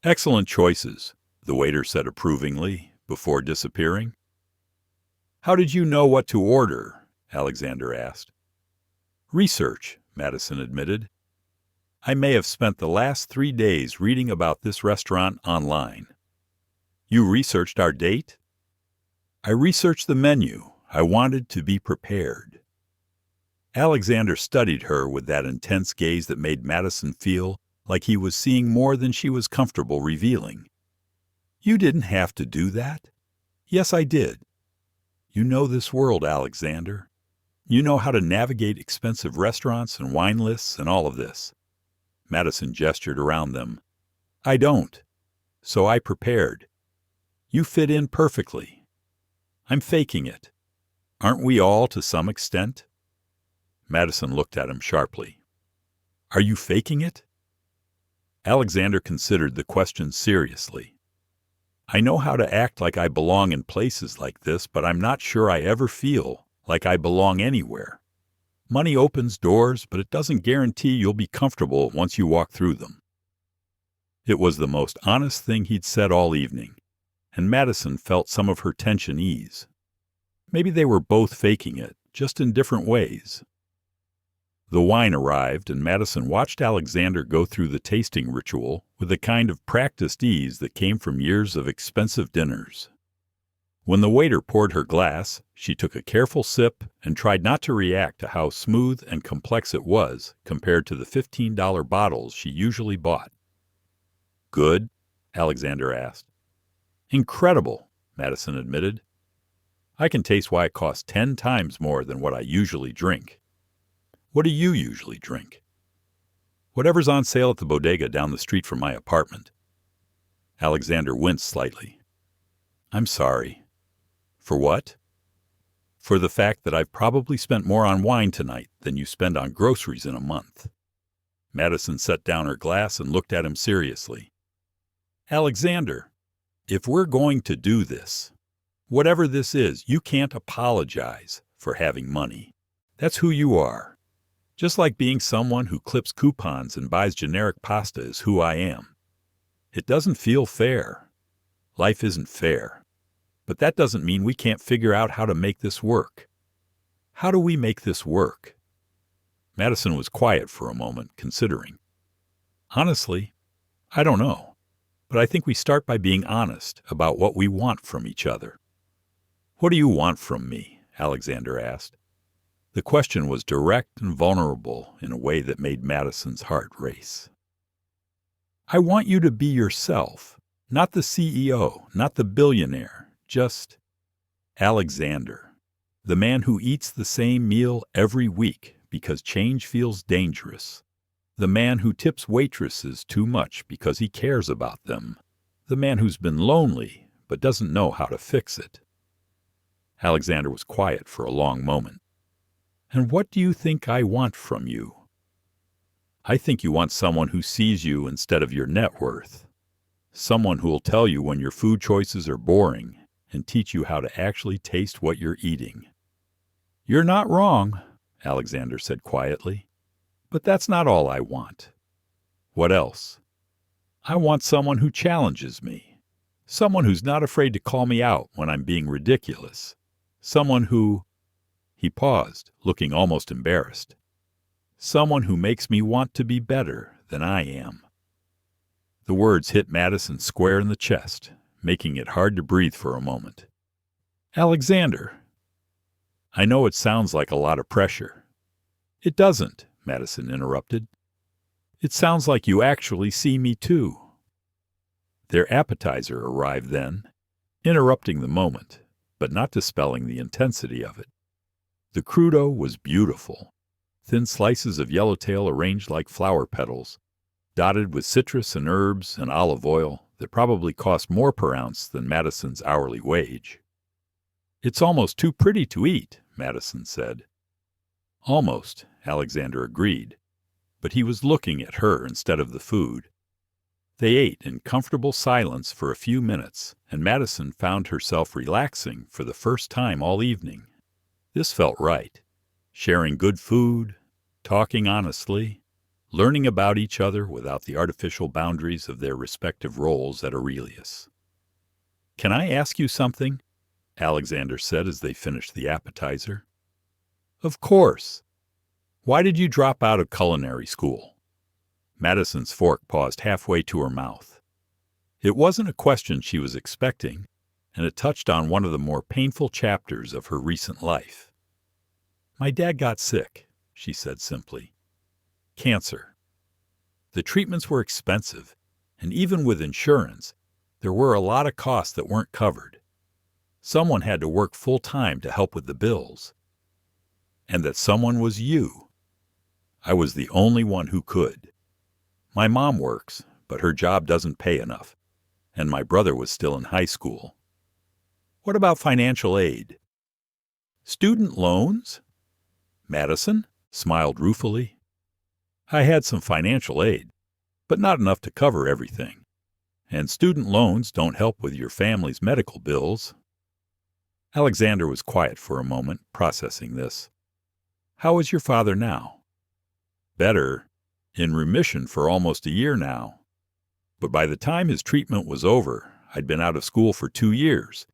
"Excellent choices," the waiter said approvingly, before disappearing. "How did you know what to order?" Alexander asked. "Research," Madison admitted. "I may have spent the last 3 days reading about this restaurant online." "You researched our date?" "I researched the menu. I wanted to be prepared." Alexander studied her with that intense gaze that made Madison feel like he was seeing more than she was comfortable revealing. "You didn't have to do that." "Yes, I did." "You know this world, Alexander. You know how to navigate expensive restaurants and wine lists and all of this." Madison gestured around them. "I don't. So I prepared. You fit in perfectly. I'm faking it. Aren't we all to some extent?" Madison looked at him sharply. "Are you faking it?" Alexander considered the question seriously. "I know how to act like I belong in places like this, but I'm not sure I ever feel like I belong anywhere. Money opens doors, but it doesn't guarantee you'll be comfortable once you walk through them." It was the most honest thing he'd said all evening, and Madison felt some of her tension ease. Maybe they were both faking it, just in different ways. The wine arrived, and Madison watched Alexander go through the tasting ritual with the kind of practiced ease that came from years of expensive dinners. When the waiter poured her glass, she took a careful sip and tried not to react to how smooth and complex it was compared to the $15 bottles she usually bought. "Good?" Alexander asked. "Incredible," Madison admitted. "I can taste why it costs 10 times more than what I usually drink." "What do you usually drink?" "Whatever's on sale at the bodega down the street from my apartment." Alexander winced slightly. "I'm sorry." "For what?" "For the fact that I've probably spent more on wine tonight than you spend on groceries in a month." Madison set down her glass and looked at him seriously. "Alexander, if we're going to do this, whatever this is, you can't apologize for having money. That's who you are. Just like being someone who clips coupons and buys generic pasta is who I am. It doesn't feel fair. Life isn't fair. But that doesn't mean we can't figure out how to make this work. How do we make this work?" Madison was quiet for a moment, considering. "Honestly, I don't know. But I think we start by being honest about what we want from each other." "What do you want from me?" Alexander asked. The question was direct and vulnerable in a way that made Madison's heart race. "I want you to be yourself, not the CEO, not the billionaire, just Alexander, the man who eats the same meal every week because change feels dangerous, the man who tips waitresses too much because he cares about them, the man who's been lonely but doesn't know how to fix it." Alexander was quiet for a long moment. "And what do you think I want from you?" "I think you want someone who sees you instead of your net worth. Someone who will tell you when your food choices are boring and teach you how to actually taste what you're eating." "You're not wrong," Alexander said quietly. "But that's not all I want." "What else?" "I want someone who challenges me. Someone who's not afraid to call me out when I'm being ridiculous. Someone who—" He paused, looking almost embarrassed. "Someone who makes me want to be better than I am." The words hit Madison square in the chest, making it hard to breathe for a moment. "Alexander." "I know it sounds like a lot of pressure." "It doesn't," Madison interrupted. "It sounds like you actually see me too." Their appetizer arrived then, interrupting the moment, but not dispelling the intensity of it. The crudo was beautiful, thin slices of yellowtail arranged like flower petals, dotted with citrus and herbs and olive oil that probably cost more per ounce than Madison's hourly wage. "It's almost too pretty to eat," Madison said. "Almost," Alexander agreed, but he was looking at her instead of the food. They ate in comfortable silence for a few minutes, and Madison found herself relaxing for the first time all evening. This felt right. Sharing good food, talking honestly, learning about each other without the artificial boundaries of their respective roles at Aurelius. "Can I ask you something?" Alexander said as they finished the appetizer. "Of course. Why did you drop out of culinary school?" Madison's fork paused halfway to her mouth. It wasn't a question she was expecting, and it touched on one of the more painful chapters of her recent life. "My dad got sick," she said simply. "Cancer. The treatments were expensive, and even with insurance, there were a lot of costs that weren't covered. Someone had to work full-time to help with the bills. And that someone was you. I was the only one who could. My mom works, but her job doesn't pay enough, and my brother was still in high school." "What about financial aid?" "Student loans?" Madison smiled ruefully. "I had some financial aid, but not enough to cover everything. And student loans don't help with your family's medical bills." Alexander was quiet for a moment, processing this. "How is your father now?" "Better. In remission for almost a year now. But by the time his treatment was over, I'd been out of school for 2 years.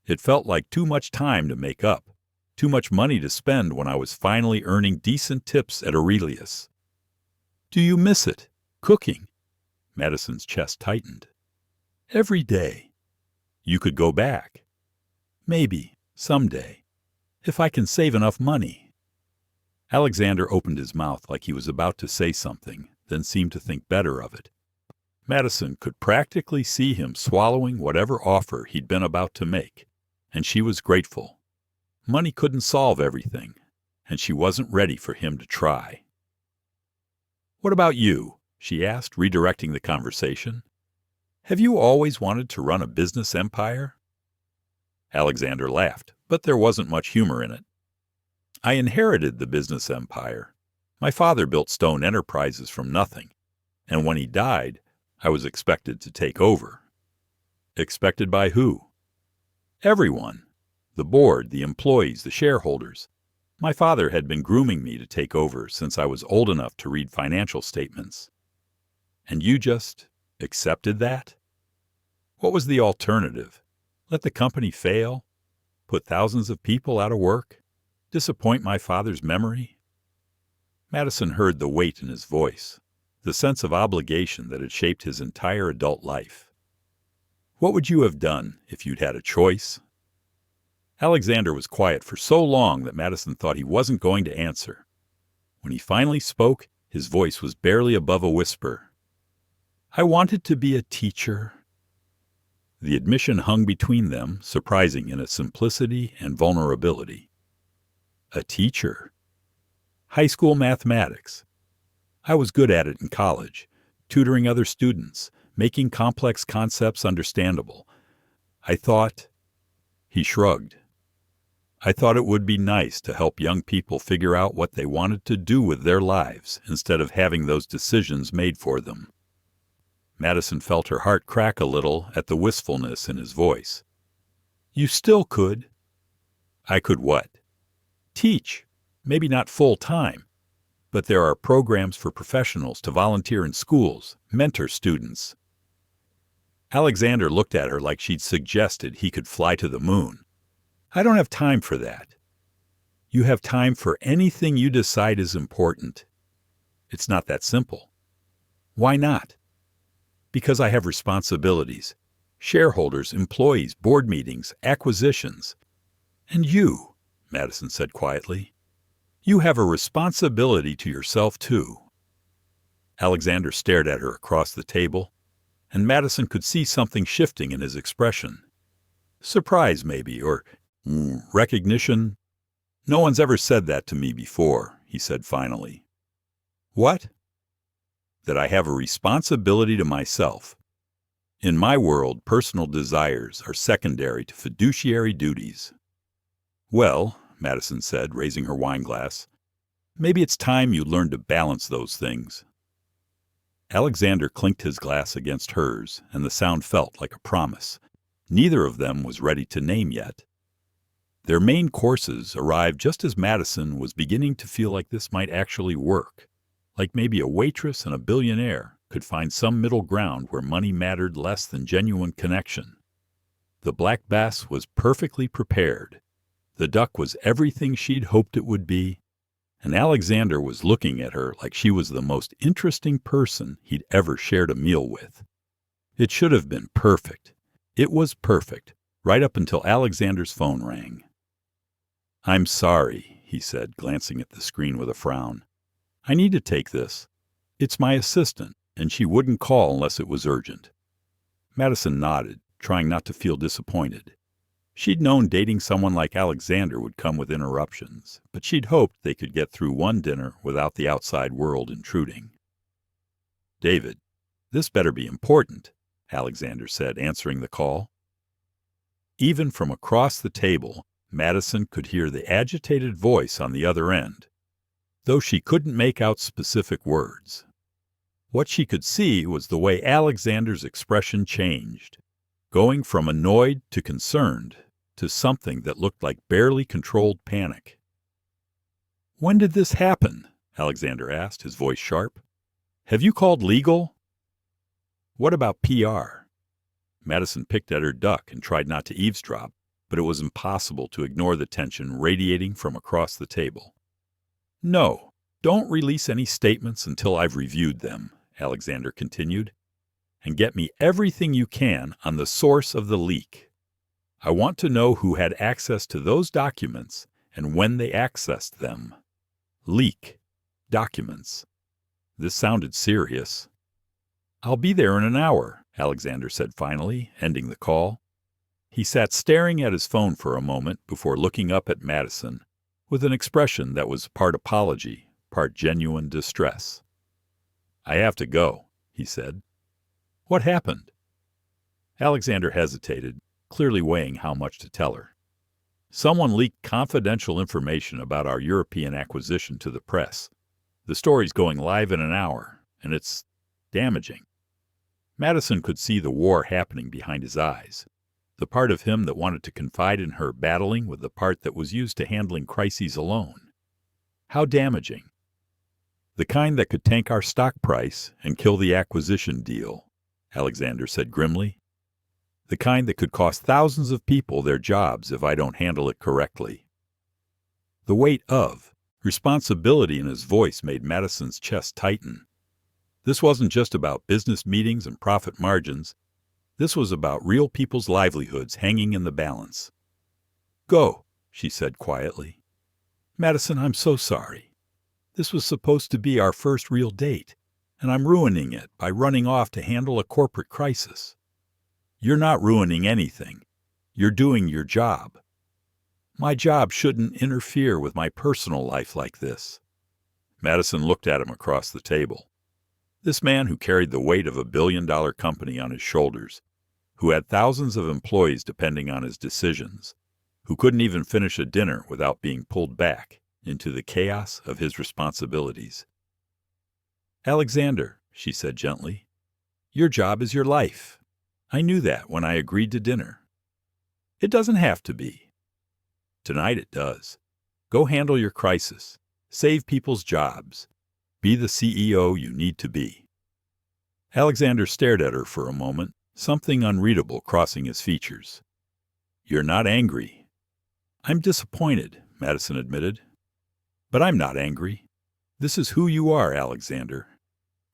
It felt like too much time to make up, too much money to spend when I was finally earning decent tips at Aurelius." "Do you miss it? Cooking?" Madison's chest tightened. "Every day." "You could go back." "Maybe, someday, if I can save enough money." Alexander opened his mouth like he was about to say something, then seemed to think better of it. Madison could practically see him swallowing whatever offer he'd been about to make, and she was grateful. Money couldn't solve everything, and she wasn't ready for him to try. "What about you?" she asked, redirecting the conversation. "Have you always wanted to run a business empire?" Alexander laughed, but there wasn't much humor in it. "I inherited the business empire. My father built Stone Enterprises from nothing, and when he died, I was expected to take over." "Expected by who?" "Everyone. The board, the employees, the shareholders. My father had been grooming me to take over since I was old enough to read financial statements." "And you just accepted that? What was the alternative? Let the company fail? Put thousands of people out of work? Disappoint my father's memory?" Madison heard the weight in his voice, the sense of obligation that had shaped his entire adult life. "What would you have done if you'd had a choice?" Alexander was quiet for so long that Madison thought he wasn't going to answer. When he finally spoke, his voice was barely above a whisper. "I wanted to be a teacher." The admission hung between them, surprising in its simplicity and vulnerability. "A teacher?" "High school mathematics. I was good at it in college, tutoring other students, making complex concepts understandable. I thought—" He shrugged. "I thought it would be nice to help young people figure out what they wanted to do with their lives instead of having those decisions made for them." Madison felt her heart crack a little at the wistfulness in his voice. "You still could." "I could what?" "Teach. Maybe not full-time. But there are programs for professionals to volunteer in schools, mentor students." Alexander looked at her like she'd suggested he could fly to the moon. "I don't have time for that." "You have time for anything you decide is important." "It's not that simple." "Why not?" "Because I have responsibilities. Shareholders, employees, board meetings, acquisitions." "And you," Madison said quietly. "You have a responsibility to yourself, too." Alexander stared at her across the table, and Madison could see something shifting in his expression. Surprise, maybe, or recognition. "No one's ever said that to me before," he said finally. "What?" "That I have a responsibility to myself. In my world, personal desires are secondary to fiduciary duties." "Well," Madison said, raising her wine glass, "maybe it's time you learned to balance those things." Alexander clinked his glass against hers, and the sound felt like a promise. Neither of them was ready to name yet. Their main courses arrived just as Madison was beginning to feel like this might actually work, like maybe a waitress and a billionaire could find some middle ground where money mattered less than genuine connection. The black bass was perfectly prepared. The duck was everything she'd hoped it would be, and Alexander was looking at her like she was the most interesting person he'd ever shared a meal with. It should have been perfect. It was perfect, right up until Alexander's phone rang. "I'm sorry," he said, glancing at the screen with a frown. "I need to take this. It's my assistant, and she wouldn't call unless it was urgent." Madison nodded, trying not to feel disappointed. She'd known dating someone like Alexander would come with interruptions, but she'd hoped they could get through one dinner without the outside world intruding. "David, this better be important," Alexander said, answering the call. Even from across the table, Madison could hear the agitated voice on the other end, though she couldn't make out specific words. What she could see was the way Alexander's expression changed, going from annoyed to concerned to something that looked like barely controlled panic. "When did this happen?" Alexander asked, his voice sharp. "Have you called legal?" "What about PR?" Madison picked at her duck and tried not to eavesdrop, but it was impossible to ignore the tension radiating from across the table. "No, don't release any statements until I've reviewed them," Alexander continued, "and get me everything you can on the source of the leak. I want to know who had access to those documents and when they accessed them." Leak. Documents. This sounded serious. "I'll be there in an hour," Alexander said finally, ending the call. He sat staring at his phone for a moment before looking up at Madison with an expression that was part apology, part genuine distress. "I have to go," he said. "What happened?" Alexander hesitated, clearly weighing how much to tell her. "Someone leaked confidential information about our European acquisition to the press. The story's going live in an hour, and it's damaging." Madison could see the war happening behind his eyes, the part of him that wanted to confide in her battling with the part that was used to handling crises alone. "How damaging?" "The kind that could tank our stock price and kill the acquisition deal," Alexander said grimly. "The kind that could cost thousands of people their jobs if I don't handle it correctly." The weight of responsibility in his voice made Madison's chest tighten. This wasn't just about business meetings and profit margins. This was about real people's livelihoods hanging in the balance. "Go," she said quietly. "Madison, I'm so sorry. This was supposed to be our first real date, and I'm ruining it by running off to handle a corporate crisis." "You're not ruining anything. You're doing your job." "My job shouldn't interfere with my personal life like this." Madison looked at him across the table. This man who carried the weight of a billion-dollar company on his shoulders, who had thousands of employees depending on his decisions, who couldn't even finish a dinner without being pulled back into the chaos of his responsibilities. "Alexander," she said gently, "your job is your life. I knew that when I agreed to dinner. It doesn't have to be. Tonight it does. Go handle your crisis. Save people's jobs. Be the CEO you need to be." Alexander stared at her for a moment, something unreadable crossing his features. "You're not angry." "I'm disappointed," Madison admitted. "But I'm not angry. This is who you are, Alexander.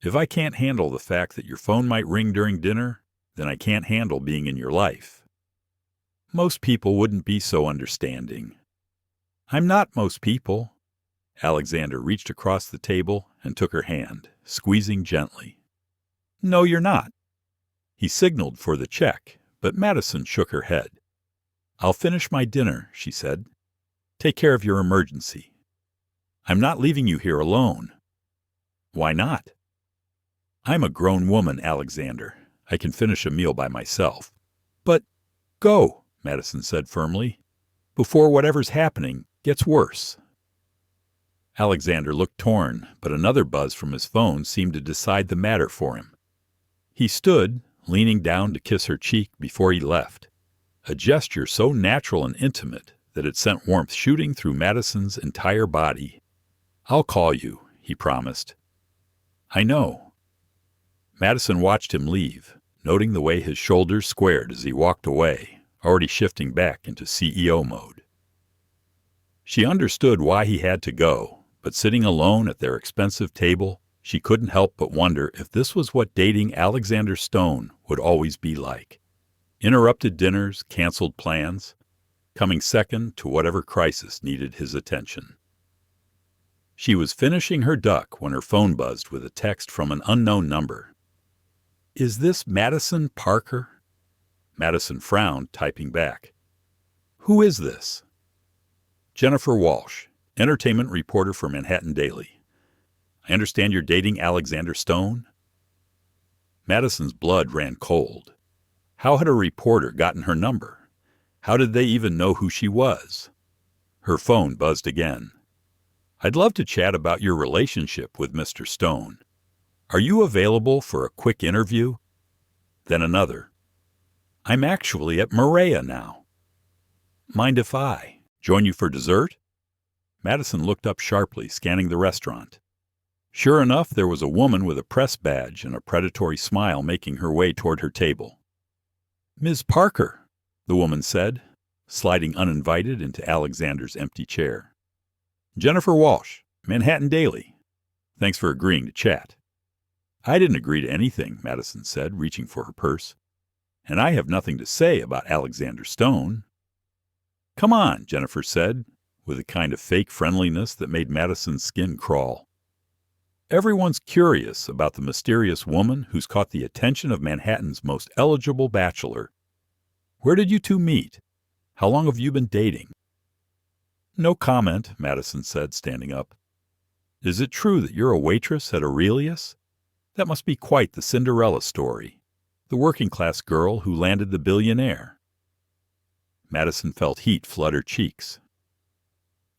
If I can't handle the fact that your phone might ring during dinner, then I can't handle being in your life. Most people wouldn't be so understanding." "I'm not most people." Alexander reached across the table and took her hand, squeezing gently. "No, you're not." He signaled for the check, but Madison shook her head. "I'll finish my dinner," she said. "Take care of your emergency." "I'm not leaving you here alone." "Why not?" "I'm a grown woman, Alexander. I can finish a meal by myself." "But go," Madison said firmly, "before whatever's happening gets worse." Alexander looked torn, but another buzz from his phone seemed to decide the matter for him. He stood, leaning down to kiss her cheek before he left, a gesture so natural and intimate that it sent warmth shooting through Madison's entire body. "I'll call you," he promised. "I know." Madison watched him leave, noting the way his shoulders squared as he walked away, already shifting back into CEO mode. She understood why he had to go, but sitting alone at their expensive table, she couldn't help but wonder if this was what dating Alexander Stone would always be like. Interrupted dinners, canceled plans, coming second to whatever crisis needed his attention. She was finishing her duck when her phone buzzed with a text from an unknown number. "Is this Madison Parker?" Madison frowned, typing back. "Who is this?" "Jennifer Walsh, entertainment reporter for Manhattan Daily. I understand you're dating Alexander Stone?" Madison's blood ran cold. How had a reporter gotten her number? How did they even know who she was? Her phone buzzed again. "I'd love to chat about your relationship with Mr. Stone. Are you available for a quick interview?" Then another. "I'm actually at Maria now. Mind if I join you for dessert?" Madison looked up sharply, scanning the restaurant. Sure enough, there was a woman with a press badge and a predatory smile making her way toward her table. "Ms. Parker," the woman said, sliding uninvited into Alexander's empty chair. "Jennifer Walsh, Manhattan Daily. Thanks for agreeing to chat." "I didn't agree to anything," Madison said, reaching for her purse. "And I have nothing to say about Alexander Stone." "Come on," Jennifer said, with a kind of fake friendliness that made Madison's skin crawl. "Everyone's curious about the mysterious woman who's caught the attention of Manhattan's most eligible bachelor. Where did you two meet? How long have you been dating?" "No comment," Madison said, standing up. "Is it true that you're a waitress at Aurelius? That must be quite the Cinderella story. The working-class girl who landed the billionaire." Madison felt heat flood her cheeks.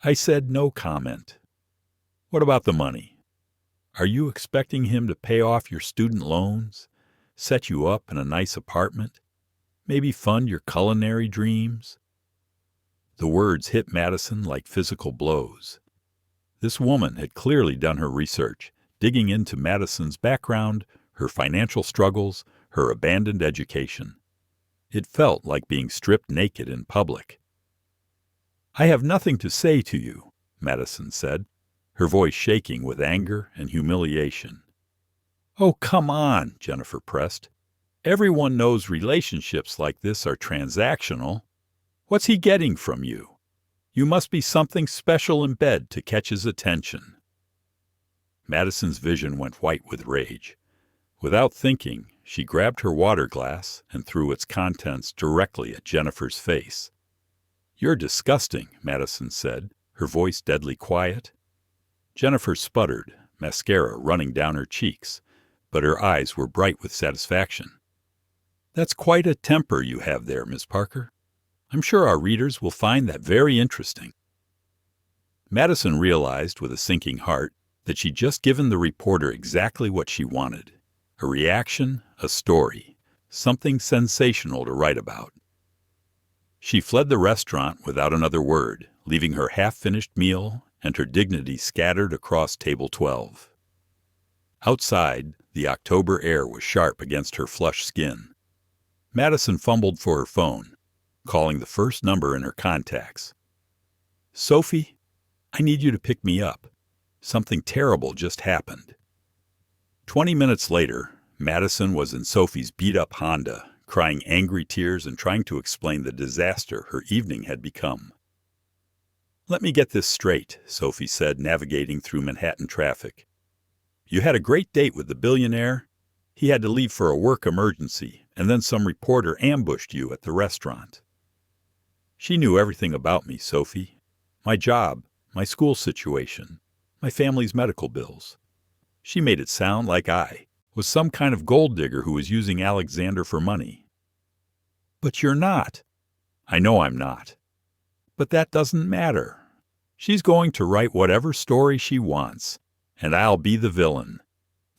"I said no comment. What about the money? Are you expecting him to pay off your student loans, set you up in a nice apartment, maybe fund your culinary dreams?" The words hit Madison like physical blows. This woman had clearly done her research, digging into Madison's background, her financial struggles, her abandoned education. It felt like being stripped naked in public. "I have nothing to say to you," Madison said, her voice shaking with anger and humiliation. "Oh, come on," Jennifer pressed. "Everyone knows relationships like this are transactional. What's he getting from you? You must be something special in bed to catch his attention." Madison's vision went white with rage. Without thinking, she grabbed her water glass and threw its contents directly at Jennifer's face. "You're disgusting," Madison said, her voice deadly quiet. Jennifer sputtered, mascara running down her cheeks, but her eyes were bright with satisfaction. "That's quite a temper you have there, Miss Parker. I'm sure our readers will find that very interesting." Madison realized with a sinking heart that she'd just given the reporter exactly what she wanted. A reaction, a story, something sensational to write about. She fled the restaurant without another word, leaving her half-finished meal and her dignity scattered across table 12. Outside, the October air was sharp against her flushed skin. Madison fumbled for her phone, calling the first number in her contacts. "Sophie, I need you to pick me up. Something terrible just happened." 20 minutes later, Madison was in Sophie's beat-up Honda, crying angry tears and trying to explain the disaster her evening had become. "Let me get this straight," Sophie said, navigating through Manhattan traffic. "You had a great date with the billionaire. He had to leave for a work emergency, and then some reporter ambushed you at the restaurant." She knew everything about me, Sophie. My job, my school situation, my family's medical bills. She made it sound like I was some kind of gold digger who was using Alexander for money. "But you're not." "I know I'm not. But that doesn't matter. She's going to write whatever story she wants, and I'll be the villain,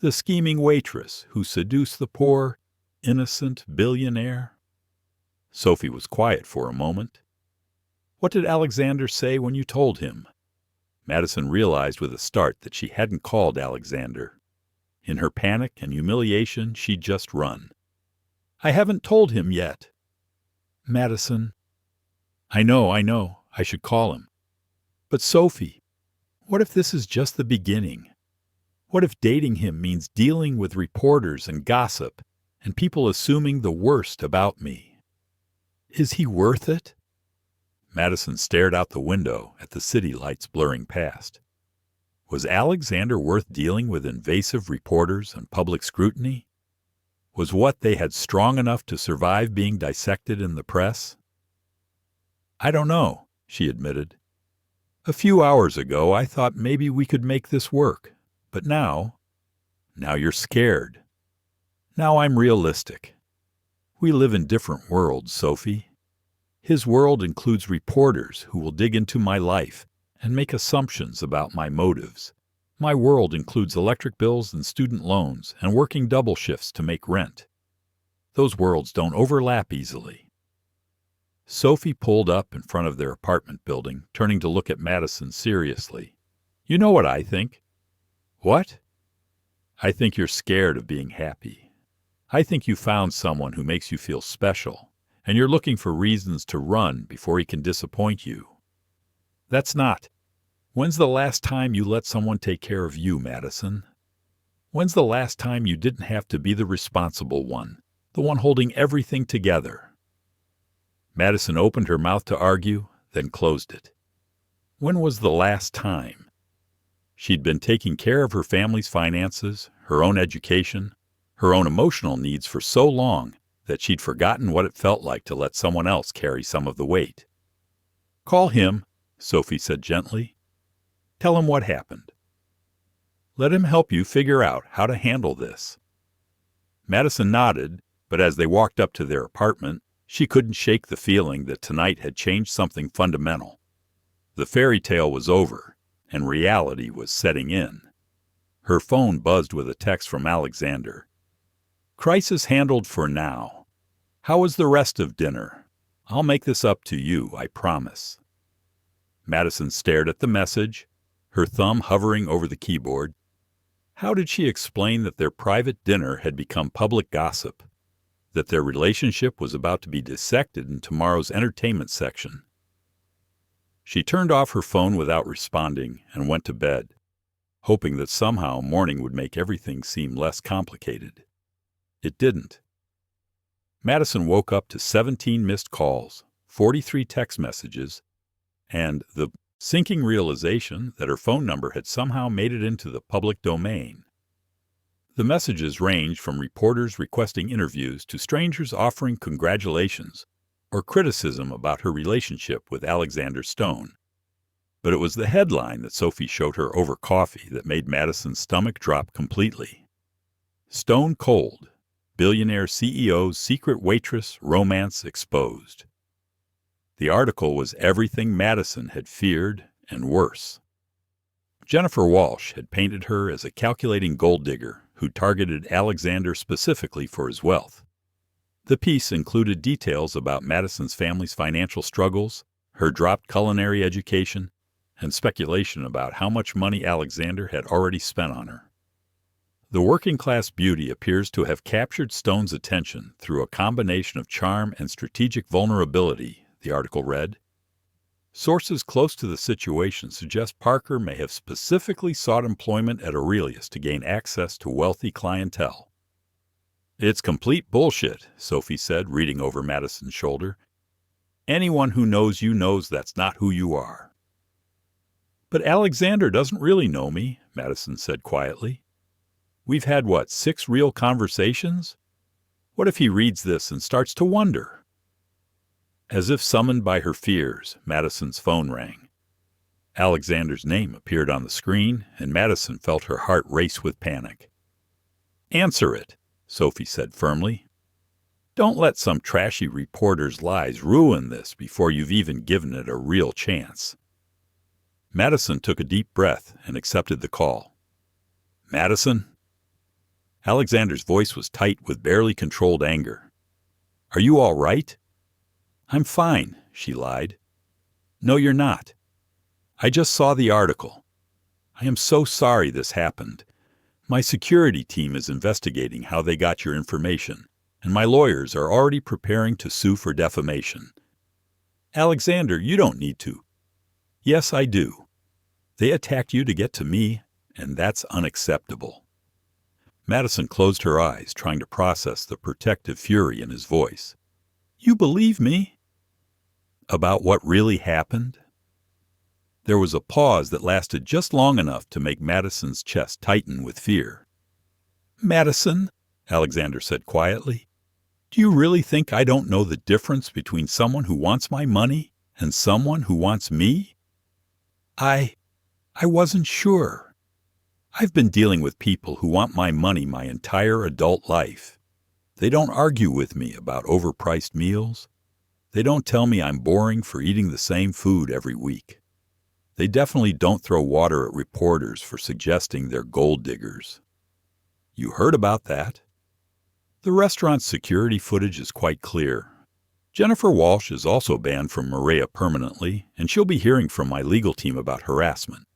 the scheming waitress who seduced the poor, innocent billionaire." Sophie was quiet for a moment. "What did Alexander say when you told him?" Madison realized with a start that she hadn't called Alexander. In her panic and humiliation, she'd just run. "I haven't told him yet." Madison. I know. I should call him. But Sophie, what if this is just the beginning? What if dating him means dealing with reporters and gossip and people assuming the worst about me? Is he worth it? Madison stared out the window at the city lights blurring past. Was Alexander worth dealing with invasive reporters and public scrutiny? Was what they had strong enough to survive being dissected in the press? I don't know, she admitted. A few hours ago, I thought maybe we could make this work. But now you're scared. Now I'm realistic. We live in different worlds, Sophie. His world includes reporters who will dig into my life and make assumptions about my motives. My world includes electric bills and student loans and working double shifts to make rent. Those worlds don't overlap easily. Sophie pulled up in front of their apartment building, turning to look at Madison seriously. You know what I think? What? I think you're scared of being happy. I think you found someone who makes you feel special, and you're looking for reasons to run before he can disappoint you. That's not. When's the last time you let someone take care of you, Madison? When's the last time you didn't have to be the responsible one, the one holding everything together? Madison opened her mouth to argue, then closed it. When was the last time? She'd been taking care of her family's finances, her own education, her own emotional needs for so long that she'd forgotten what it felt like to let someone else carry some of the weight. Call him, Sophie said gently. Tell him what happened. Let him help you figure out how to handle this. Madison nodded, but as they walked up to their apartment, she couldn't shake the feeling that tonight had changed something fundamental. The fairy tale was over, and reality was setting in. Her phone buzzed with a text from Alexander. Crisis handled for now. How was the rest of dinner? I'll make this up to you, I promise. Madison stared at the message, her thumb hovering over the keyboard. How did she explain that their private dinner had become public gossip? That their relationship was about to be dissected in tomorrow's entertainment section? She turned off her phone without responding and went to bed, hoping that somehow morning would make everything seem less complicated. It didn't. Madison woke up to 17 missed calls, 43 text messages, and the sinking realization that her phone number had somehow made it into the public domain. The messages ranged from reporters requesting interviews to strangers offering congratulations or criticism about her relationship with Alexander Stone. But it was the headline that Sophie showed her over coffee that made Madison's stomach drop completely. Stone Cold, Billionaire CEO's Secret Waitress Romance Exposed. The article was everything Madison had feared and worse. Jennifer Walsh had painted her as a calculating gold digger who targeted Alexander specifically for his wealth. The piece included details about Madison's family's financial struggles, her dropped culinary education, and speculation about how much money Alexander had already spent on her. The working-class beauty appears to have captured Stone's attention through a combination of charm and strategic vulnerability, the article read. Sources close to the situation suggest Parker may have specifically sought employment at Aurelius to gain access to wealthy clientele. It's complete bullshit, Sophie said, reading over Madison's shoulder. Anyone who knows you knows that's not who you are. But Alexander doesn't really know me, Madison said quietly. We've had, 6 real conversations? What if he reads this and starts to wonder? As if summoned by her fears, Madison's phone rang. Alexander's name appeared on the screen, and Madison felt her heart race with panic. Answer it, Sophie said firmly. Don't let some trashy reporter's lies ruin this before you've even given it a real chance. Madison took a deep breath and accepted the call. Madison? Alexander's voice was tight with barely controlled anger. Are you all right? I'm fine, she lied. No, you're not. I just saw the article. I am so sorry this happened. My security team is investigating how they got your information, and my lawyers are already preparing to sue for defamation. Alexander, you don't need to. Yes, I do. They attacked you to get to me, and that's unacceptable. Madison closed her eyes, trying to process the protective fury in his voice. You believe me? About what really happened? There was a pause that lasted just long enough to make Madison's chest tighten with fear. Madison, Alexander said quietly, do you really think I don't know the difference between someone who wants my money and someone who wants me? I wasn't sure. I've been dealing with people who want my money my entire adult life. They don't argue with me about overpriced meals. They don't tell me I'm boring for eating the same food every week. They definitely don't throw water at reporters for suggesting they're gold diggers. You heard about that? The restaurant's security footage is quite clear. Jennifer Walsh is also banned from Maria permanently, and she'll be hearing from my legal team about harassment.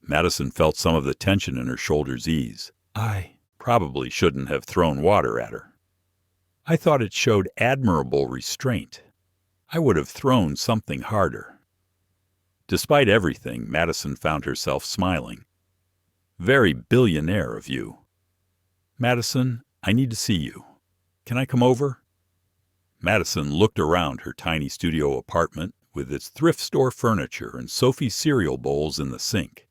Madison felt some of the tension in her shoulders ease. I probably shouldn't have thrown water at her. I thought it showed admirable restraint. I would have thrown something harder. Despite everything, Madison found herself smiling. Very billionaire of you. Madison, I need to see you. Can I come over? Madison looked around her tiny studio apartment with its thrift store furniture and Sophie's cereal bowls in the sink.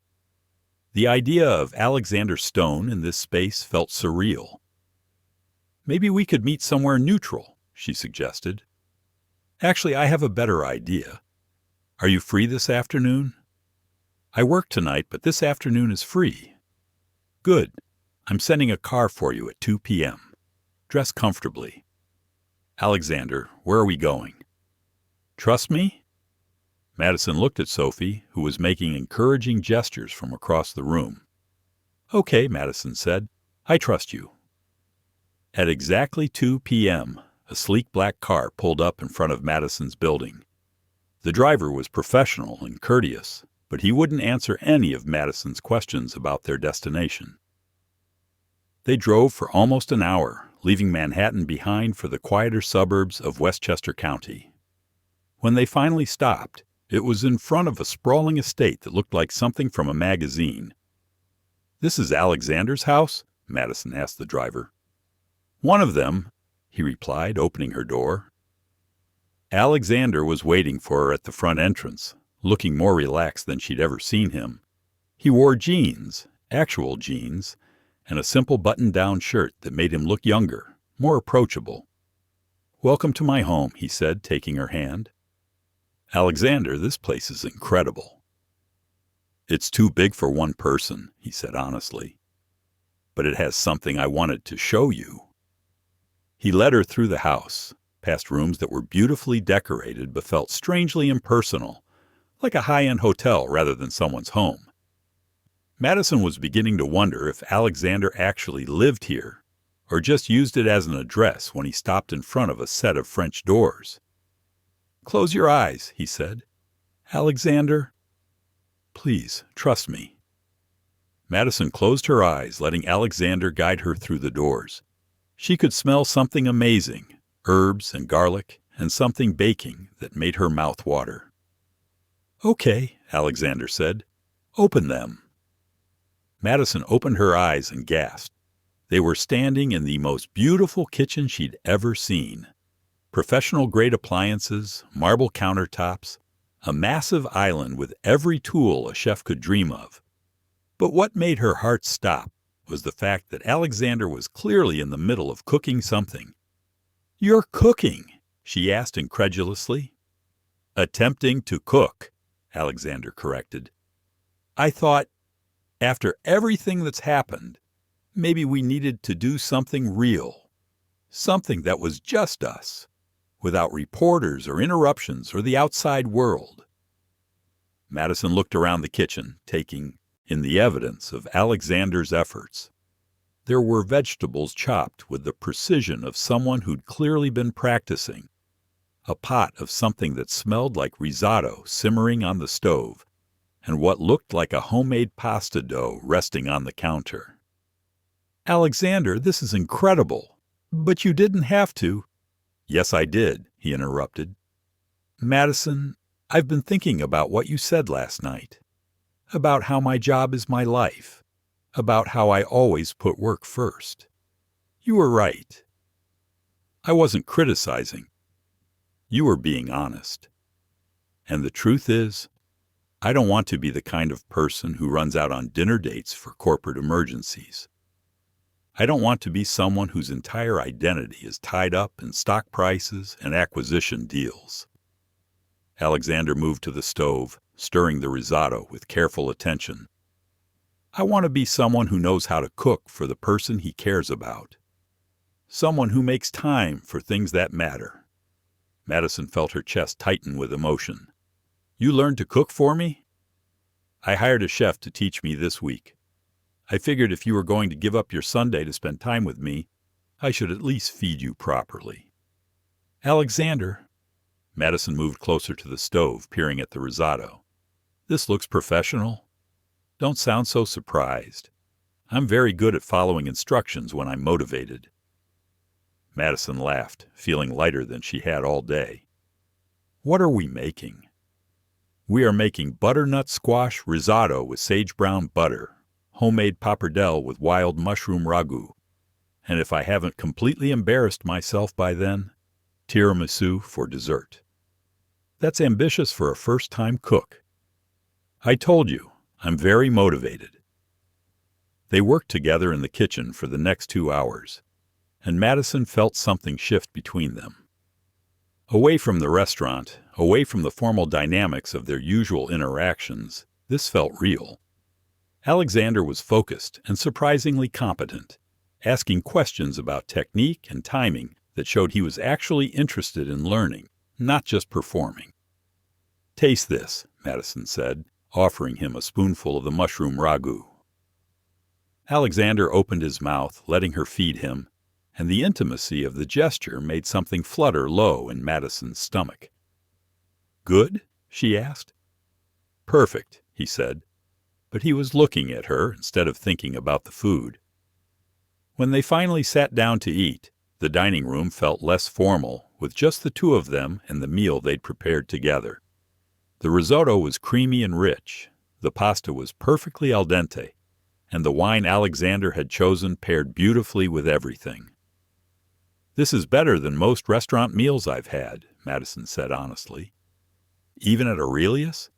The idea of Alexander Stone in this space felt surreal. Maybe we could meet somewhere neutral, she suggested. Actually, I have a better idea. Are you free this afternoon? I work tonight, but this afternoon is free. Good. I'm sending a car for you at 2 p.m. Dress comfortably. Alexander, where are we going? Trust me? Madison looked at Sophie, who was making encouraging gestures from across the room. Okay, Madison said. I trust you. At exactly 2 p.m., a sleek black car pulled up in front of Madison's building. The driver was professional and courteous, but he wouldn't answer any of Madison's questions about their destination. They drove for almost an hour, leaving Manhattan behind for the quieter suburbs of Westchester County. When they finally stopped, it was in front of a sprawling estate that looked like something from a magazine. This is Alexander's house? Madison asked the driver. One of them, he replied, opening her door. Alexander was waiting for her at the front entrance, looking more relaxed than she'd ever seen him. He wore jeans, actual jeans, and a simple button-down shirt that made him look younger, more approachable. Welcome to my home, he said, taking her hand. Alexander, this place is incredible. It's too big for one person, he said honestly. But it has something I wanted to show you. He led her through the house, past rooms that were beautifully decorated but felt strangely impersonal, like a high-end hotel rather than someone's home. Madison was beginning to wonder if Alexander actually lived here, or just used it as an address when he stopped in front of a set of French doors. Close your eyes, he said. Alexander, please, trust me. Madison closed her eyes, letting Alexander guide her through the doors. She could smell something amazing, herbs and garlic, and something baking that made her mouth water. Okay, Alexander said. Open them. Madison opened her eyes and gasped. They were standing in the most beautiful kitchen she'd ever seen. Professional-grade appliances, marble countertops, a massive island with every tool a chef could dream of. But what made her heart stop was the fact that Alexander was clearly in the middle of cooking something. You're cooking, she asked incredulously. Attempting to cook, Alexander corrected. I thought, after everything that's happened, maybe we needed to do something real. Something that was just us, without reporters or interruptions or the outside world. Madison looked around the kitchen, taking in the evidence of Alexander's efforts. There were vegetables chopped with the precision of someone who'd clearly been practicing, a pot of something that smelled like risotto simmering on the stove, and what looked like a homemade pasta dough resting on the counter. Alexander, this is incredible. But you didn't have to. Yes, I did, he interrupted. Madison, I've been thinking about what you said last night. About how my job is my life. About how I always put work first. You were right. I wasn't criticizing. You were being honest. And the truth is, I don't want to be the kind of person who runs out on dinner dates for corporate emergencies. I don't want to be someone whose entire identity is tied up in stock prices and acquisition deals. Alexander moved to the stove, stirring the risotto with careful attention. I want to be someone who knows how to cook for the person he cares about. Someone who makes time for things that matter. Madison felt her chest tighten with emotion. You learned to cook for me? I hired a chef to teach me this week. I figured if you were going to give up your Sunday to spend time with me, I should at least feed you properly. Alexander. Madison moved closer to the stove, peering at the risotto. This looks professional. Don't sound so surprised. I'm very good at following instructions when I'm motivated. Madison laughed, feeling lighter than she had all day. What are we making? We are making butternut squash risotto with sage brown butter, homemade pappardelle with wild mushroom ragu, and if I haven't completely embarrassed myself by then, tiramisu for dessert. That's ambitious for a first-time cook. I told you, I'm very motivated. They worked together in the kitchen for the next 2 hours, and Madison felt something shift between them. Away from the restaurant, away from the formal dynamics of their usual interactions, this felt real. Alexander was focused and surprisingly competent, asking questions about technique and timing that showed he was actually interested in learning, not just performing. Taste this, Madison said, offering him a spoonful of the mushroom ragu. Alexander opened his mouth, letting her feed him, and the intimacy of the gesture made something flutter low in Madison's stomach. Good? She asked. Perfect, he said, but he was looking at her instead of thinking about the food. When they finally sat down to eat, the dining room felt less formal, with just the two of them and the meal they'd prepared together. The risotto was creamy and rich, the pasta was perfectly al dente, and the wine Alexander had chosen paired beautifully with everything. This is better than most restaurant meals I've had, Madison said honestly. Even at Aurelius?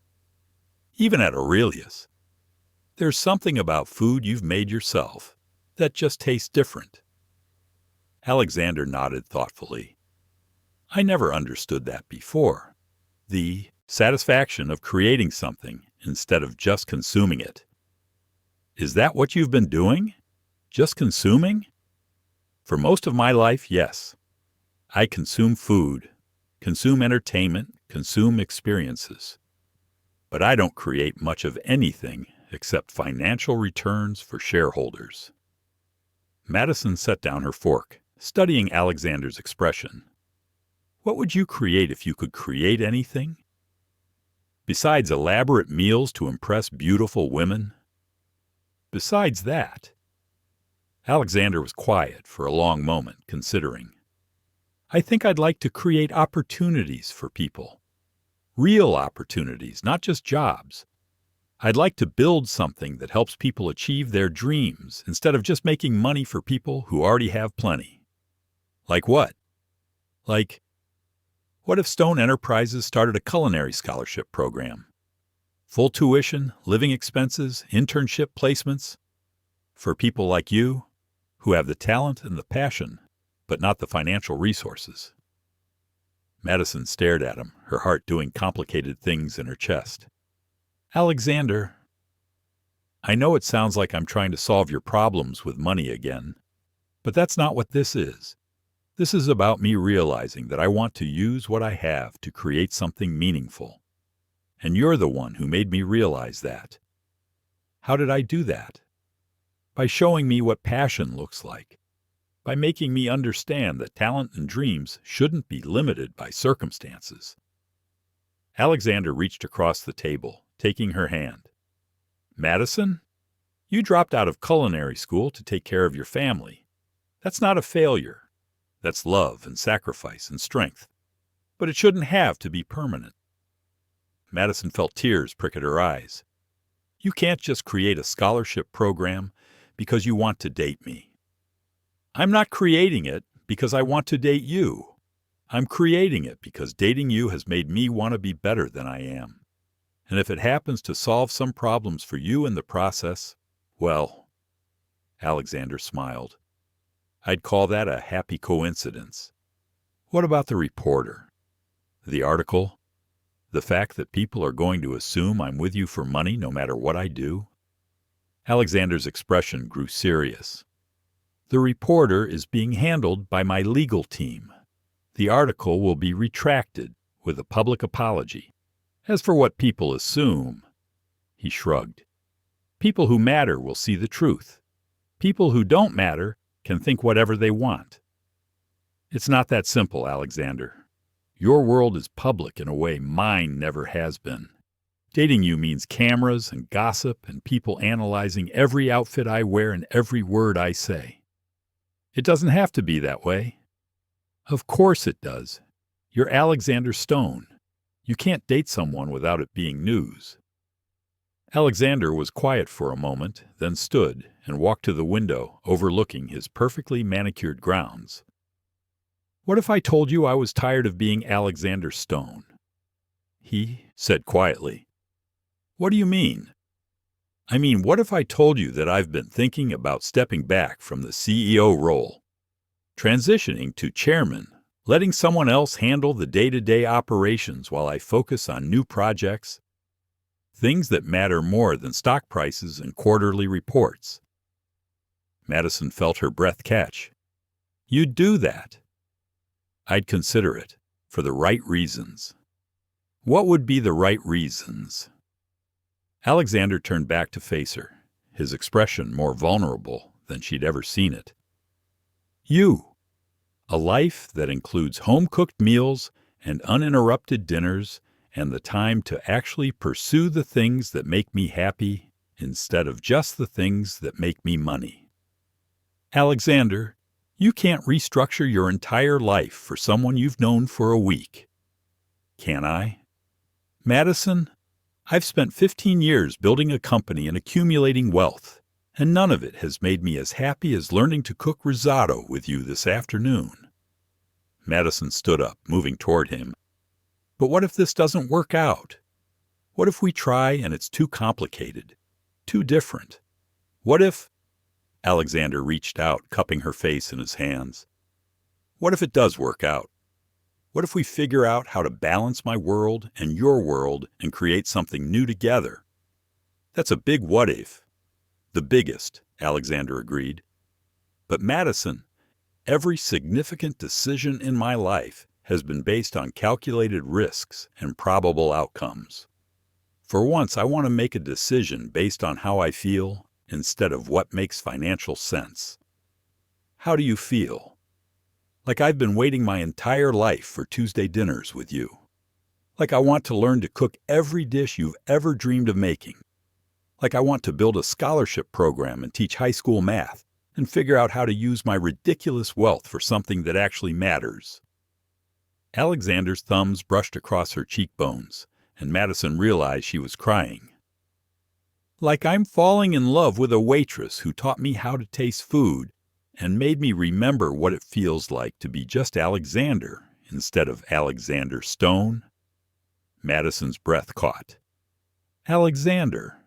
Even at Aurelius. There's something about food you've made yourself that just tastes different. Alexander nodded thoughtfully. I never understood that before. The satisfaction of creating something instead of just consuming it. Is that what you've been doing? Just consuming? For most of my life, yes. I consume food, consume entertainment, consume experiences. But I don't create much of anything except financial returns for shareholders. Madison set down her fork, studying Alexander's expression. What would you create if you could create anything? Besides elaborate meals to impress beautiful women? Besides that? Alexander was quiet for a long moment, considering. I think I'd like to create opportunities for people. Real opportunities, not just jobs. I'd like to build something that helps people achieve their dreams instead of just making money for people who already have plenty. Like what? Like, what if Stone Enterprises started a culinary scholarship program? Full tuition, living expenses, internship placements? For people like you, who have the talent and the passion, but not the financial resources. Madison stared at him, her heart doing complicated things in her chest. Alexander, I know it sounds like I'm trying to solve your problems with money again, but that's not what this is. This is about me realizing that I want to use what I have to create something meaningful. And you're the one who made me realize that. How did I do that? By showing me what passion looks like. By making me understand that talent and dreams shouldn't be limited by circumstances. Alexander reached across the table, taking her hand. Madison, you dropped out of culinary school to take care of your family. That's not a failure. That's love and sacrifice and strength. But it shouldn't have to be permanent. Madison felt tears prick at her eyes. You can't just create a scholarship program because you want to date me. I'm not creating it because I want to date you. I'm creating it because dating you has made me want to be better than I am. And if it happens to solve some problems for you in the process, well, Alexander smiled. I'd call that a happy coincidence. What about the reporter? The article? The fact that people are going to assume I'm with you for money no matter what I do? Alexander's expression grew serious. The reporter is being handled by my legal team. The article will be retracted with a public apology. As for what people assume, he shrugged. People who matter will see the truth. People who don't matter can think whatever they want. It's not that simple, Alexander. Your world is public in a way mine never has been. Dating you means cameras and gossip and people analyzing every outfit I wear and every word I say. It doesn't have to be that way. Of course it does. You're Alexander Stone. You can't date someone without it being news. Alexander was quiet for a moment, then stood and walked to the window overlooking his perfectly manicured grounds. What if I told you I was tired of being Alexander Stone? He said quietly. What do you mean? I mean, what if I told you that I've been thinking about stepping back from the CEO role, transitioning to chairman, letting someone else handle the day-to-day operations while I focus on new projects, things that matter more than stock prices and quarterly reports? Madison felt her breath catch. You'd do that. I'd consider it, for the right reasons. What would be the right reasons? Alexander turned back to face her, his expression more vulnerable than she'd ever seen it. You. A life that includes home-cooked meals and uninterrupted dinners and the time to actually pursue the things that make me happy instead of just the things that make me money. Alexander, you can't restructure your entire life for someone you've known for a week. Can I? Madison, I've spent 15 years building a company and accumulating wealth, and none of it has made me as happy as learning to cook risotto with you this afternoon. Madison stood up, moving toward him. But what if this doesn't work out? What if we try and it's too complicated, too different? What if... Alexander reached out, cupping her face in his hands. What if it does work out? What if we figure out how to balance my world and your world and create something new together? That's a big what if. The biggest, Alexander agreed. But Madison, every significant decision in my life has been based on calculated risks and probable outcomes. For once, I want to make a decision based on how I feel instead of what makes financial sense. How do you feel? Like I've been waiting my entire life for Tuesday dinners with you. Like I want to learn to cook every dish you've ever dreamed of making. Like I want to build a scholarship program and teach high school math and figure out how to use my ridiculous wealth for something that actually matters. Alexander's thumbs brushed across her cheekbones, and Madison realized she was crying. Like I'm falling in love with a waitress who taught me how to taste food and made me remember what it feels like to be just Alexander instead of Alexander Stone. Madison's breath caught. Alexander.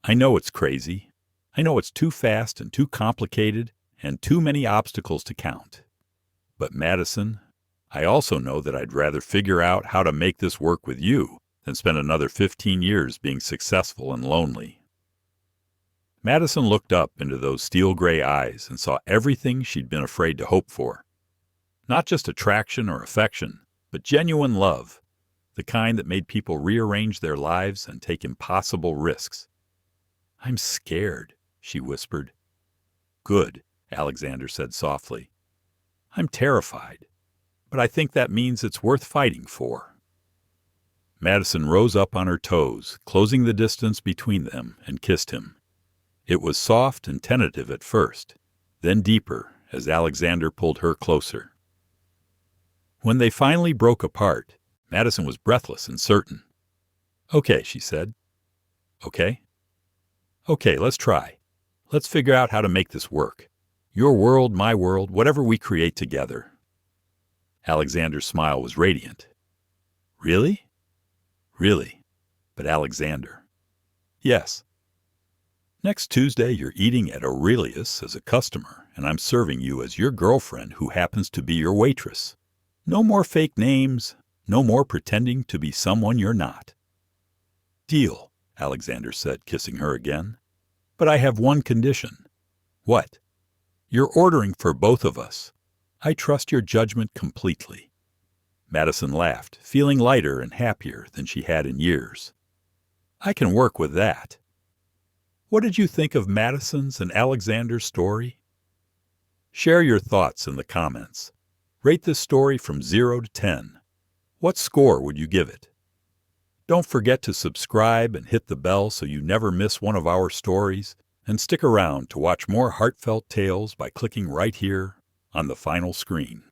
I know it's crazy. I know it's too fast and too complicated and too many obstacles to count. But Madison, I also know that I'd rather figure out how to make this work with you than spend another 15 years being successful and lonely. Madison looked up into those steel-gray eyes and saw everything she'd been afraid to hope for. Not just attraction or affection, but genuine love, the kind that made people rearrange their lives and take impossible risks. I'm scared, she whispered. Good, Alexander said softly. I'm terrified, but I think that means it's worth fighting for. Madison rose up on her toes, closing the distance between them, and kissed him. It was soft and tentative at first, then deeper as Alexander pulled her closer. When they finally broke apart, Madison was breathless and certain. "Okay," she said. "Okay? Okay, let's try. Let's figure out how to make this work. Your world, my world, whatever we create together." Alexander's smile was radiant. "Really?" "Really. But Alexander." "Yes. Next Tuesday you're eating at Aurelius as a customer, and I'm serving you as your girlfriend who happens to be your waitress. No more fake names, no more pretending to be someone you're not." "Deal," Alexander said, kissing her again. "But I have one condition." "What?" "You're ordering for both of us. I trust your judgment completely." Madison laughed, feeling lighter and happier than she had in years. "I can work with that." What did you think of Madison's and Alexander's story? Share your thoughts in the comments. Rate this story from 0 to 10. What score would you give it? Don't forget to subscribe and hit the bell so you never miss one of our stories, and stick around to watch more heartfelt tales by clicking right here on the final screen.